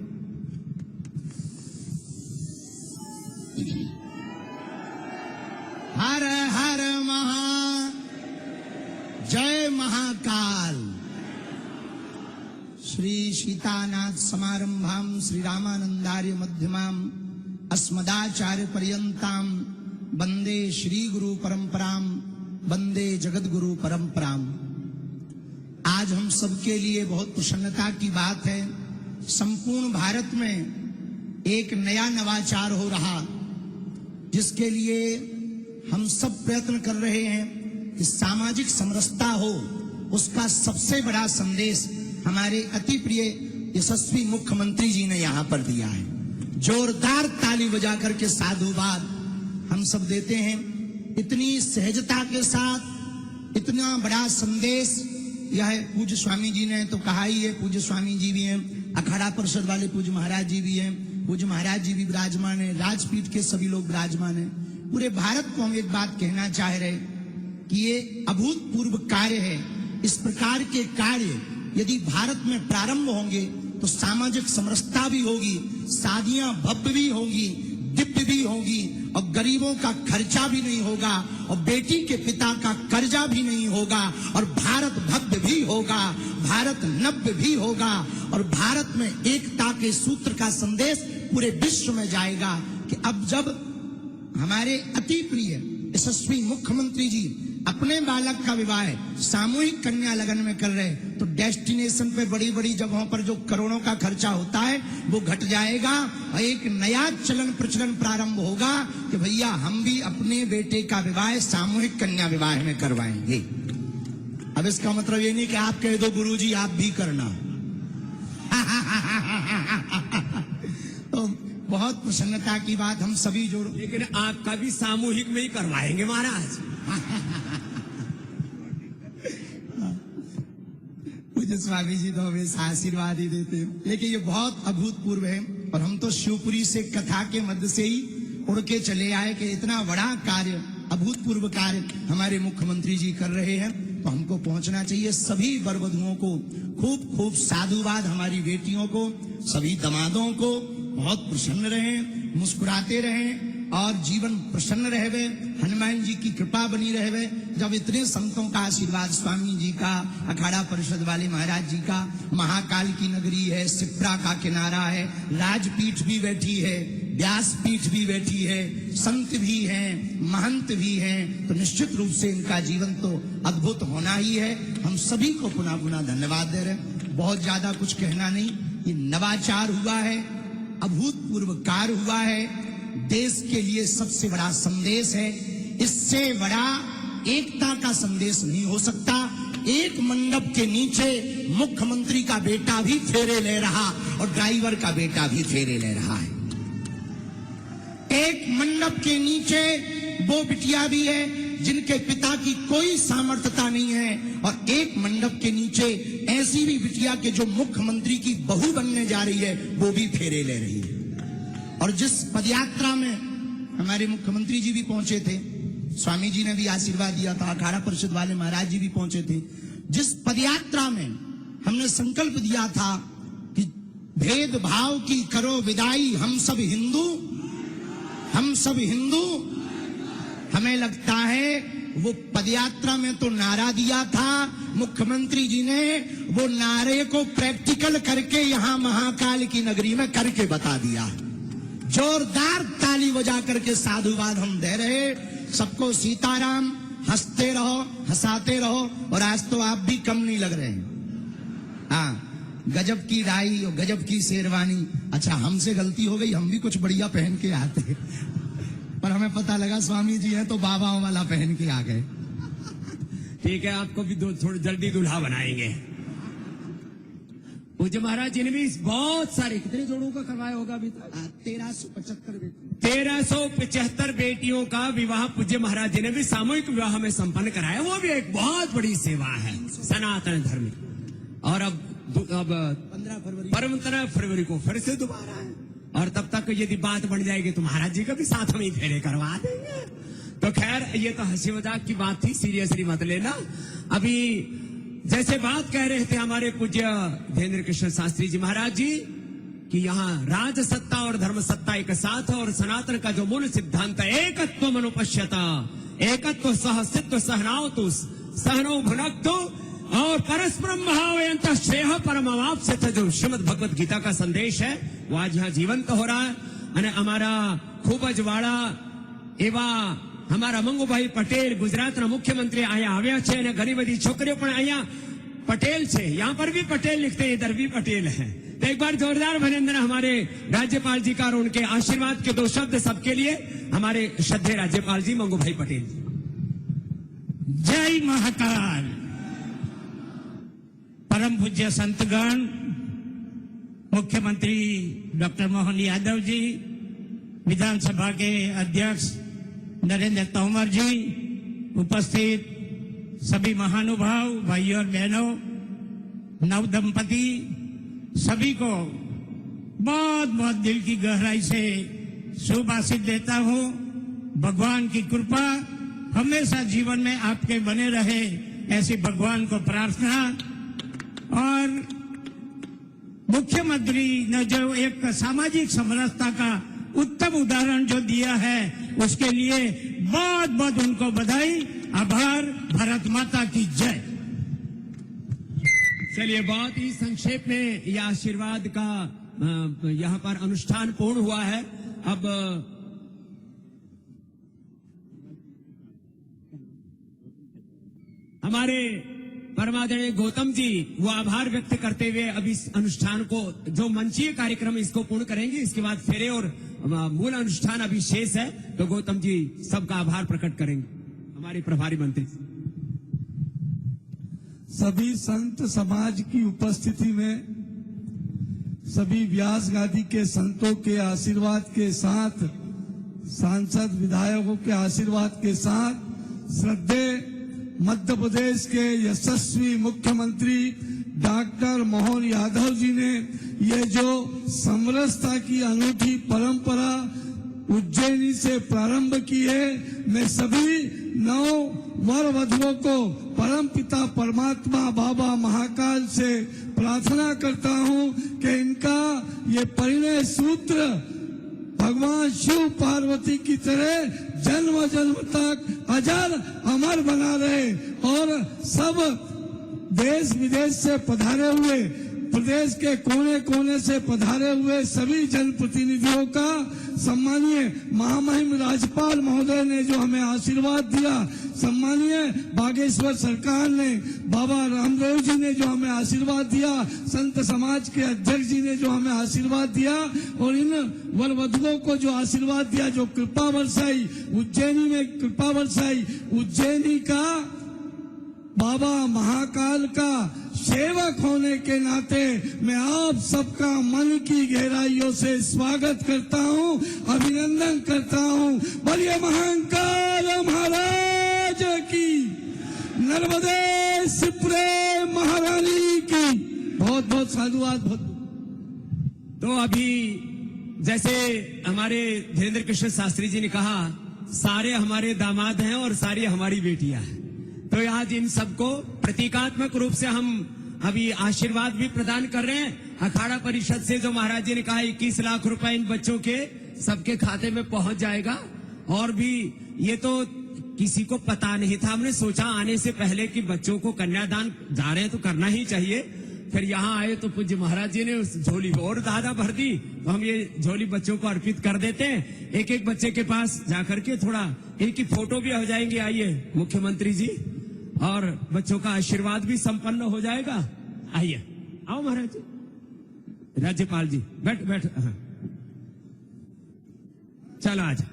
हर हर जय महाकाल। श्री सीतानाथ समारंभाम श्री रामानंदार्य मध्यमाम अस्मदाचार्य पर्यंताम वंदे श्री गुरु परंपराम वंदे जगत गुरु परंपराम। आज हम सबके लिए बहुत प्रसन्नता की बात है, संपूर्ण भारत में एक नया नवाचार हो रहा, जिसके लिए हम सब प्रयत्न कर रहे हैं कि सामाजिक समरसता हो। उसका सबसे बड़ा संदेश हमारे अति प्रिय यशस्वी मुख्यमंत्री जी ने यहाँ पर दिया है। जोरदार ताली बजा करके साधुवाद हम सब देते हैं। इतनी सहजता के साथ इतना बड़ा संदेश यह पूज्य स्वामी जी ने तो कहा ही है, पूज्य स्वामी जी भी हैं, अखाड़ा परिषद वाले पूज्य महाराज जी भी हैं, पूज्य महाराज जी भी विराजमान है, राजपीठ के सभी लोग विराजमान है। पूरे भारत को हम एक बात कहना चाह रहे कि ये अभूतपूर्व कार्य है। इस प्रकार के कार्य यदि भारत में प्रारंभ होंगे तो सामाजिक समरसता भी होगी, शादियां भव्य भी होगी, दिव्य भी होगी, और गरीबों का खर्चा भी नहीं होगा, और बेटी के पिता का कर्जा भी नहीं होगा, और भारत भव्य भी होगा, भारत नव्य भी होगा, और भारत में एकता के सूत्र का संदेश पूरे विश्व में जाएगा कि अब जब हमारे अति प्रिय यशस्वी मुख्यमंत्री जी अपने बालक का विवाह सामूहिक कन्या लगन में कर रहे, तो डेस्टिनेशन पे बड़ी बड़ी जगहों पर जो करोड़ों का खर्चा होता है वो घट जाएगा, और एक नया चलन प्रचलन प्रारंभ होगा कि भैया हम भी अपने बेटे का विवाह सामूहिक कन्या विवाह में करवाएंगे। अब इसका मतलब ये नहीं कि आप कह दो गुरुजी आप भी करना। तो बहुत प्रसन्नता की बात, हम सभी जोड़, लेकिन आपका भी सामूहिक में ही करवाएंगे महाराज। पूज्य स्वामी जी तो हमें आशीर्वाद ही देते हैं, लेकिन ये बहुत अभूतपूर्व है। और हम तो शिवपुरी से कथा के मध्य से ही उड़ के चले आए कि इतना बड़ा कार्य, अभूतपूर्व कार्य हमारे मुख्यमंत्री जी कर रहे हैं, तो हमको पहुंचना चाहिए। सभी बरबधुओं को खूब खूब साधुवाद, हमारी बेटियों को, सभी दमादों को बहुत प्रसन्न रहें, मुस्कुराते रहें, और जीवन प्रसन्न रहवे, हनुमान जी की कृपा बनी रहवे। जब इतने संतों का आशीर्वाद, स्वामी जी का, अखाड़ा परिषद वाले महाराज जी का, महाकाल की नगरी है, सिप्रा का किनारा है, राजपीठ भी बैठी है, व्यासपीठ भी बैठी है, संत भी हैं, महंत भी हैं, तो निश्चित रूप से इनका जीवन तो अद्भुत होना ही है। हम सभी को पुनः पुनः धन्यवाद दे रहे हैं। बहुत ज्यादा कुछ कहना नहीं, ये नवाचार हुआ है, अभूतपूर्व कार्य हुआ है, देश के लिए सबसे बड़ा संदेश है। इससे बड़ा एकता का संदेश नहीं हो सकता। एक मंडप के नीचे मुख्यमंत्री का बेटा भी फेरे ले रहा और ड्राइवर का बेटा भी फेरे ले रहा है। एक मंडप के नीचे वो बिटिया भी है जिनके पिता की कोई सामर्थ्यता नहीं है, और एक मंडप के नीचे ऐसी भी बिटिया के जो मुख्यमंत्री की बहू बनने जा रही है, वो भी फेरे ले रही है। और जिस पदयात्रा में हमारे मुख्यमंत्री जी भी पहुंचे थे, स्वामी जी ने भी आशीर्वाद दिया था, अखाड़ा परिषद वाले महाराज जी भी पहुंचे थे, जिस पदयात्रा में हमने संकल्प दिया था कि भेदभाव की करो विदाई, हम सब हिंदू, हम सब हिंदू, हमें लगता है वो पदयात्रा में तो नारा दिया था, मुख्यमंत्री जी ने वो नारे को प्रैक्टिकल करके यहां महाकाल की नगरी में करके बता दिया। जोरदार ताली बजा करके साधुवाद हम दे रहे। सबको सीताराम, हंसते रहो, हंसाते रहो, और आज तो आप भी कम नहीं लग रहे हैं। हाँ, गजब की राई और गजब की शेरवानी। अच्छा, हमसे गलती हो गई, हम भी कुछ बढ़िया पहन के आते, पर हमें पता लगा स्वामी जी हैं तो बाबाओं वाला पहन के आ गए। ठीक है, आपको भी थोड़ी जल्दी दूल्हा बनाएंगे। पूज्य महाराज जी ने भी बहुत सारे, कितने जोड़ों का करवाया होगा अभी तक? 1375 बेटियों का विवाह पूज्य महाराज जी ने भी सामूहिक विवाह में संपन्न कराया। वो भी एक बहुत बड़ी सेवा है सनातन धर्म की। और अब 15 फरवरी को फिर से दोबारा है, और तब तक यदि बात बन जाएगी तो महाराज जी का भी साथ हम ही फेरे करवा देंगे। तो खैर, ये तो हंसी मजाक की बात थी, सीरियसली मत लेना। अभी जैसे बात कह रहे थे हमारे पूज्य धीरेन्द्र कृष्ण शास्त्री जी महाराज जी कि यहाँ राज सत्ता और धर्म सत्ता एक साथ है, और सनातन का जो मूल सिद्धांत है एकत्व मनुपश्यता, एकत्व सहस्तित्व सहनावतु सहनो भुनक्तु और परस्परम भावयन्तः श्रेयः परमवाप्स्यथ, जो श्रीमद् भगवत गीता का संदेश है वो आज यहाँ जीवंत हो रहा है। અને અમારા ખૂબ જ વાળા એવા हमारा मंगूभाई पटेल गुजरातना मुख्यमंत्री आया આવ્યા છે, અને ઘણી બધી છોકરીઓ પણ અહીંયા पटेल છે। यहाँ पर भी पटेल लिखते हैं, इधर भी पटेल है। तो एक बार जोरदार अभिनंदन हमारे राज्यपाल जी का और उनके आशीर्वाद के 2 शब्द सबके लिए। हमारे श्रद्धेय राज्यपाल जी मंगूभाई पटेल। जय महाकाल। परम पूज्य संतगण, मुख्यमंत्री डॉक्टर मोहन यादव जी, विधानसभा के अध्यक्ष नरेंद्र तोमर जी, उपस्थित सभी महानुभाव भाइयों और बहनों, नव दंपति, सभी को बहुत बहुत दिल की गहराई से शुभ आशीष देता हूँ। भगवान की कृपा हमेशा जीवन में आपके बने रहे, ऐसी भगवान को प्रार्थना। और मुख्यमंत्री ने जो एक सामाजिक समरसता का उत्तम उदाहरण जो दिया है, उसके लिए बहुत बहुत उनको बधाई, आभार। भारत माता की जय। चलिए, बहुत ही संक्षेप में यह आशीर्वाद का यहाँ पर अनुष्ठान पूर्ण हुआ है। अब हमारे परमादरणीय गौतम जी वो आभार व्यक्त करते हुए अब इस अनुष्ठान को, जो मंचीय कार्यक्रम इसको पूर्ण करेंगे, इसके बाद फेरे और मूल अनुष्ठान अभी शेष है। तो गौतम जी सबका आभार प्रकट करेंगे, हमारे प्रभारी मंत्री। सभी संत समाज की उपस्थिति में, सभी व्यास गादी के संतों के आशीर्वाद के साथ, सांसद विधायकों के आशीर्वाद के साथ, श्रद्धेय मध्य प्रदेश के यशस्वी मुख्यमंत्री डॉक्टर मोहन यादव जी ने ये जो समरसता की अनूठी परंपरा उज्जैनी से प्रारंभ की है, मैं सभी 9 वर वधुओं को परमपिता परमात्मा बाबा महाकाल से प्रार्थना करता हूं कि इनका ये परिणय सूत्र भगवान शिव पार्वती की तरह जन्म जन्म तक अजर अमर बना रहे और सब देश विदेश से पधारे हुए, प्रदेश के कोने कोने से पधारे हुए सभी जनप्रतिनिधियों का सम्मानीय महामहिम राज्यपाल महोदय ने जो हमें आशीर्वाद दिया, सम्मानीय बागेश्वर सरकार ने, बाबा रामदेव जी ने जो हमें आशीर्वाद दिया, संत समाज के अध्यक्ष जी ने जो हमें आशीर्वाद दिया और इन वर वधुओं को जो आशीर्वाद दिया, जो कृपा बरसाई, उज्जैनी में कृपा बरसाई, उज्जैनी का बाबा महाकाल का सेवक होने के नाते मैं आप सबका मन की गहराइयों से स्वागत करता हूं, अभिनंदन करता हूं। बोलिए महाकाल महाराज की, नर्मदे सिप्रे महारानी की बहुत बहुत साधुवाद। तो अभी जैसे हमारे धीरेन्द्र कृष्ण शास्त्री जी ने कहा, सारे हमारे दामाद हैं और सारी हमारी बेटियां हैं। तो आज इन सबको प्रतीकात्मक रूप से हम अभी आशीर्वाद भी प्रदान कर रहे हैं। अखाड़ा परिषद से जो महाराज जी ने कहा 21 लाख रुपए इन बच्चों के सबके खाते में पहुंच जाएगा। और भी ये तो किसी को पता नहीं था, हमने सोचा आने से पहले कि बच्चों को कन्यादान जा रहे हैं तो करना ही चाहिए। फिर यहाँ आए तो पूज्य महाराज जी ने उस झोली और दादा भर दी, तो हम ये झोली बच्चों को अर्पित कर देते हैं। एक एक बच्चे के पास जाकर के थोड़ा इनकी फोटो भी हो जाएंगे। आइए मुख्यमंत्री जी, और बच्चों का आशीर्वाद भी संपन्न हो जाएगा। आइए, आओ महाराज जी, राज्यपाल जी बैठ बैठ। चलो आजा।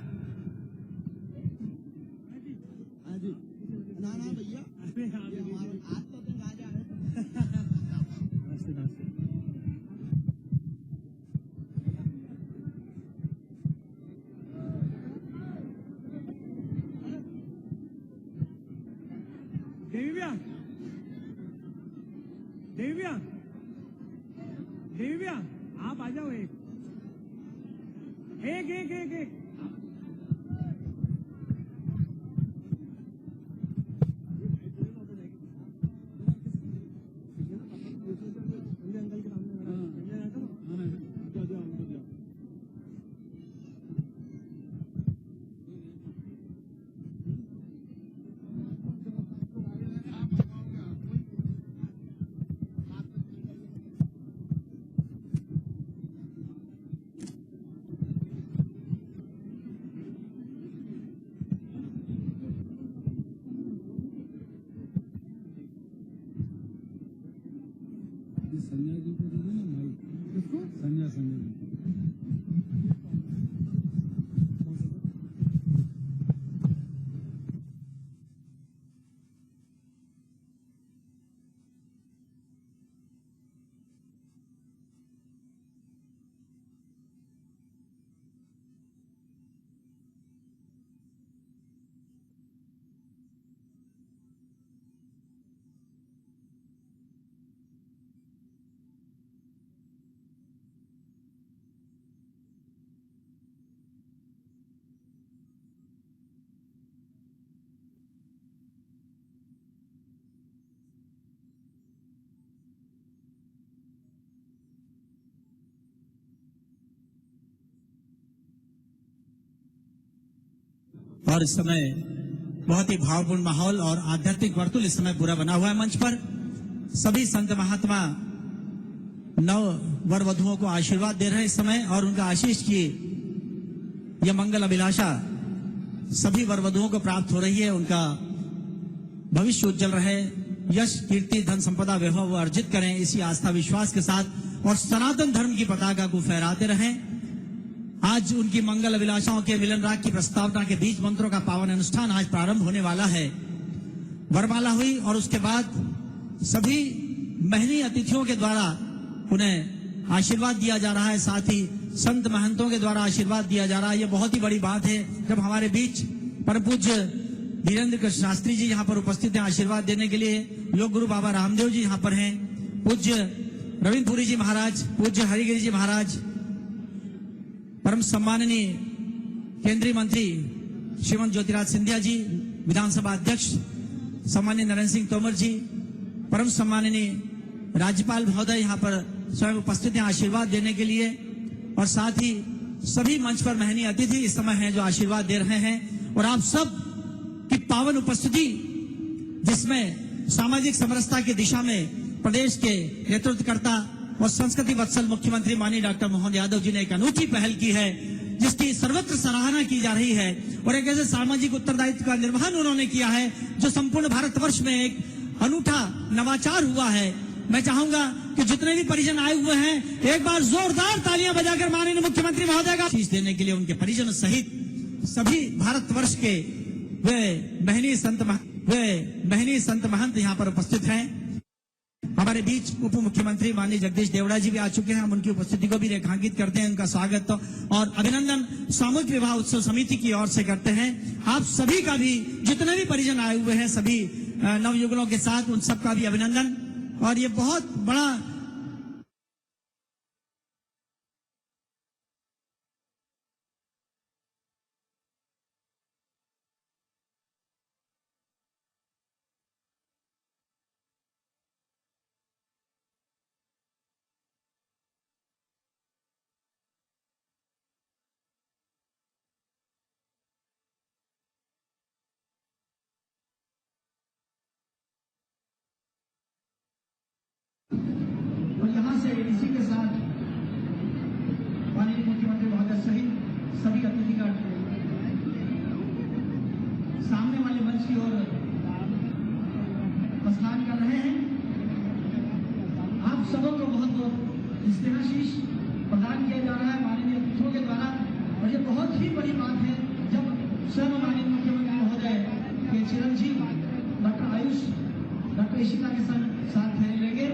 देवी भैया आप आ जाओ। एक एक एक एक, एक। संजय जी को दे देना माइक। किसको? संजय जी। और इस समय बहुत ही भावपूर्ण माहौल और आध्यात्मिक वर्तुल इस समय पूरा बना हुआ है। मंच पर सभी संत महात्मा नव वर वधुओं को आशीर्वाद दे रहे हैं इस समय, और उनका आशीष की यह मंगल अभिलाषा सभी वर वधुओं को प्राप्त हो रही है। उनका भविष्य उज्जवल रहे, यश कीर्ति धन संपदा वैभव वो अर्जित करें, इसी आस्था विश्वास के साथ और सनातन धर्म की पताका को फहराते रहें। आज उनकी मंगल अभिलाषाओं के मिलन राग की प्रस्तावना के बीज मंत्रों का पावन अनुष्ठान आज प्रारंभ होने वाला है। वरमाला हुई और उसके बाद सभी महनी अतिथियों के द्वारा उन्हें आशीर्वाद दिया जा रहा है, साथ ही संत महंतों के द्वारा आशीर्वाद दिया जा रहा है। यह बहुत ही बड़ी बात है जब हमारे बीच परम पूज्य धीरेन्द्र कृष्ण शास्त्री जी यहाँ पर उपस्थित हैं आशीर्वाद देने के लिए। योग गुरु बाबा रामदेव जी यहाँ पर हैं, पूज्य रविंद्रपुरी जी महाराज, पूज्य हरिगिरी जी महाराज, परम सम्माननीय केंद्रीय मंत्री श्रीमंत ज्योतिराज सिंधिया जी, विधानसभा अध्यक्ष सम्माननीय नरेंद्र सिंह तोमर जी, परम सम्माननीय राज्यपाल महोदय यहाँ पर स्वयं उपस्थित हैं आशीर्वाद देने के लिए, और साथ ही सभी मंच पर महनीय अतिथि इस समय हैं जो आशीर्वाद दे रहे हैं, और आप सब की पावन उपस्थिति जिसमें सामाजिक समरसता की दिशा में प्रदेश के नेतृत्वकर्ता और संस्कृति वत्सल मुख्यमंत्री माननीय डॉक्टर मोहन यादव जी ने एक अनूठी पहल की है, जिसकी सर्वत्र सराहना की जा रही है, और एक ऐसे सामाजिक उत्तरदायित्व का निर्वहन उन्होंने किया है जो संपूर्ण भारतवर्ष में एक अनूठा नवाचार हुआ है। मैं चाहूंगा कि जितने भी परिजन आए हुए हैं एक बार जोरदार तालियां बजाकर माननीय मुख्यमंत्री महोदय का शीश देने के लिए उनके परिजन सहित सभी भारतवर्ष के वे महनीय संत महंत यहाँ पर उपस्थित हैं। हमारे बीच उप मुख्यमंत्री माननीय जगदीश देवड़ा जी भी आ चुके हैं, हम उनकी उपस्थिति को भी रेखांकित करते हैं, उनका स्वागत और अभिनंदन सामूहिक विवाह उत्सव समिति की ओर से करते हैं। आप सभी का भी जितने भी परिजन आए हुए हैं सभी नवयुगलों के साथ उन सबका भी अभिनंदन, और ये बहुत बड़ा और यहाँ से इसी के साथ माननीय मुख्यमंत्री महोदय सहित सभी अतिथिगण सामने वाले मंच की ओर प्रस्थान कर रहे हैं। आप सबों को बहुत बहुत स्नेहाशीष प्रदान किया जा रहा है माननीय अतिथियों के द्वारा, और ये बहुत ही बड़ी बात है जब स्वयं माननीय मुख्यमंत्री महोदय के चिरंजीव डॉक्टर आयुष डॉक्टर इशिता के साथ लेंगे।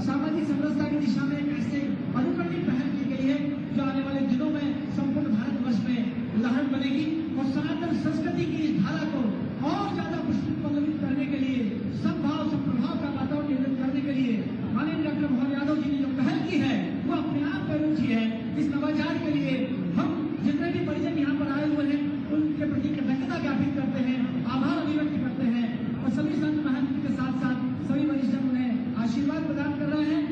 सामाजिक समरसता की दिशा में ऐसे अनुकरणीय पहल की गई है जो आने वाले दिनों में संपूर्ण भारतवर्ष में लहर बनेगी, और सनातन संस्कृति की इस धारा को और ज्यादा पुष्पित पल्लवित करने के लिए, सद्भाव से प्रभाव का वातावरण निर्मित करने के लिए माननीय डॉक्टर मोहन यादव जी ने जो पहल की है वो अपने आप में रुचि है। इस नवाचार के लिए हम जितने भी परिजन यहाँ पर आए हुए हैं उनके प्रति कृतज्ञता ज्ञापित करते हैं, आभार अभिव्यक्त करते हैं, और सभी संत महंत के साथ साथ सभी वरिष्ठ उन्हें आशीर्वाद प्रदान कर रहे हैं।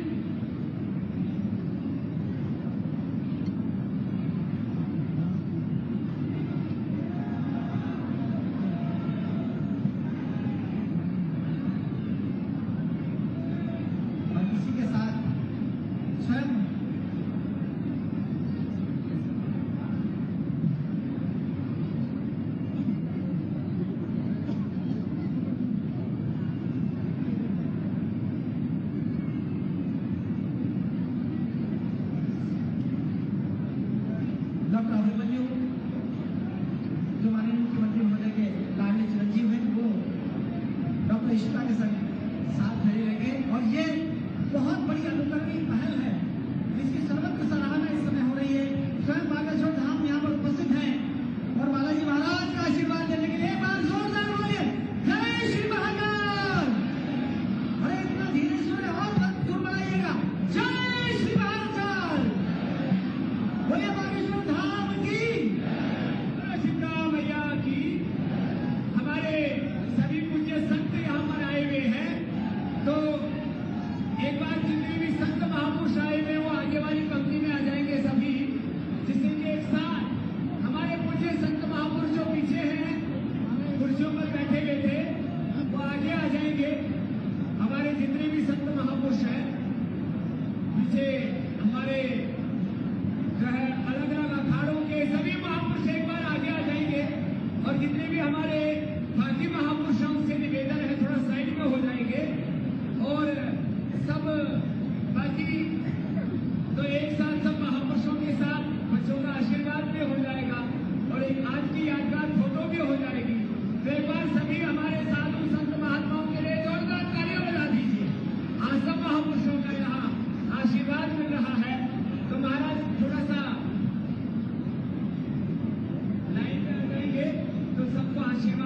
और इसी के साथ स्वयं डॉक्टर अभिमन्यु जो माननीय मुख्यमंत्री महोदय के लाडले चिरंजीव हैं वो डॉक्टर इशिता के साथ खड़े रहेंगे, और ये बहुत बड़ी अनुकरणीय पहल है जिसकी सर्वत्र सराहना इस समय हो रही है। स्वयं बागेश्वर धाम यहाँ पर उपस्थित हैं और बालाजी महाराज का आशीर्वाद देने के लिए एक बार जोरदार बोलिए जय श्री महाकाल। अरे इतना धीरे सुने और दूर बनाइएगा, जय श्री महाकाल। बोलिए बागेश्वर धाम की, सीता मैया की। हमारे सभी पूज्य संत यहाँ पर आए हुए हैं, तो एक बार जितने भी संत महापुरुष आए हुए वो आगे वाली पंक्ति में आ जाएंगे सभी, जिससे कि एक साथ हमारे पूज्य संत महापुरुष जो पीछे हैं कुर्सियों पर बैठे हुए थे वो आगे आ जाएंगे। हमारे जितने भी संत महापुरुष हैं पीछे हमारे जो है अलग अलग अखाड़ों के सभी महापुरुष एक बार आगे आ जाएंगे, और जितने भी हमारे बाकी महापुरुषों से निवेदन है थोड़ा साइड में हो जाएंगे, और सब बाकी तो एक साथ सब महापुरुषों के साथ बच्चों का आशीर्वाद भी हो जाएगा और एक आज की यादगार फोटो भी हो जाएगी। तो एक बार सभी हमारे साधु संत महात्माओं के लिए जोरदार तालियां बजा दीजिए। आज सब महापुरुषों का यहाँ आशीर्वाद मिल रहा है, तो महाराज थोड़ा सा लाइन में आ जाएंगे तो सबको आशीर्वाद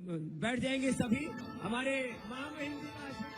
बैठ जाएंगे सभी हमारे महामहिम जी का आशीर्वाद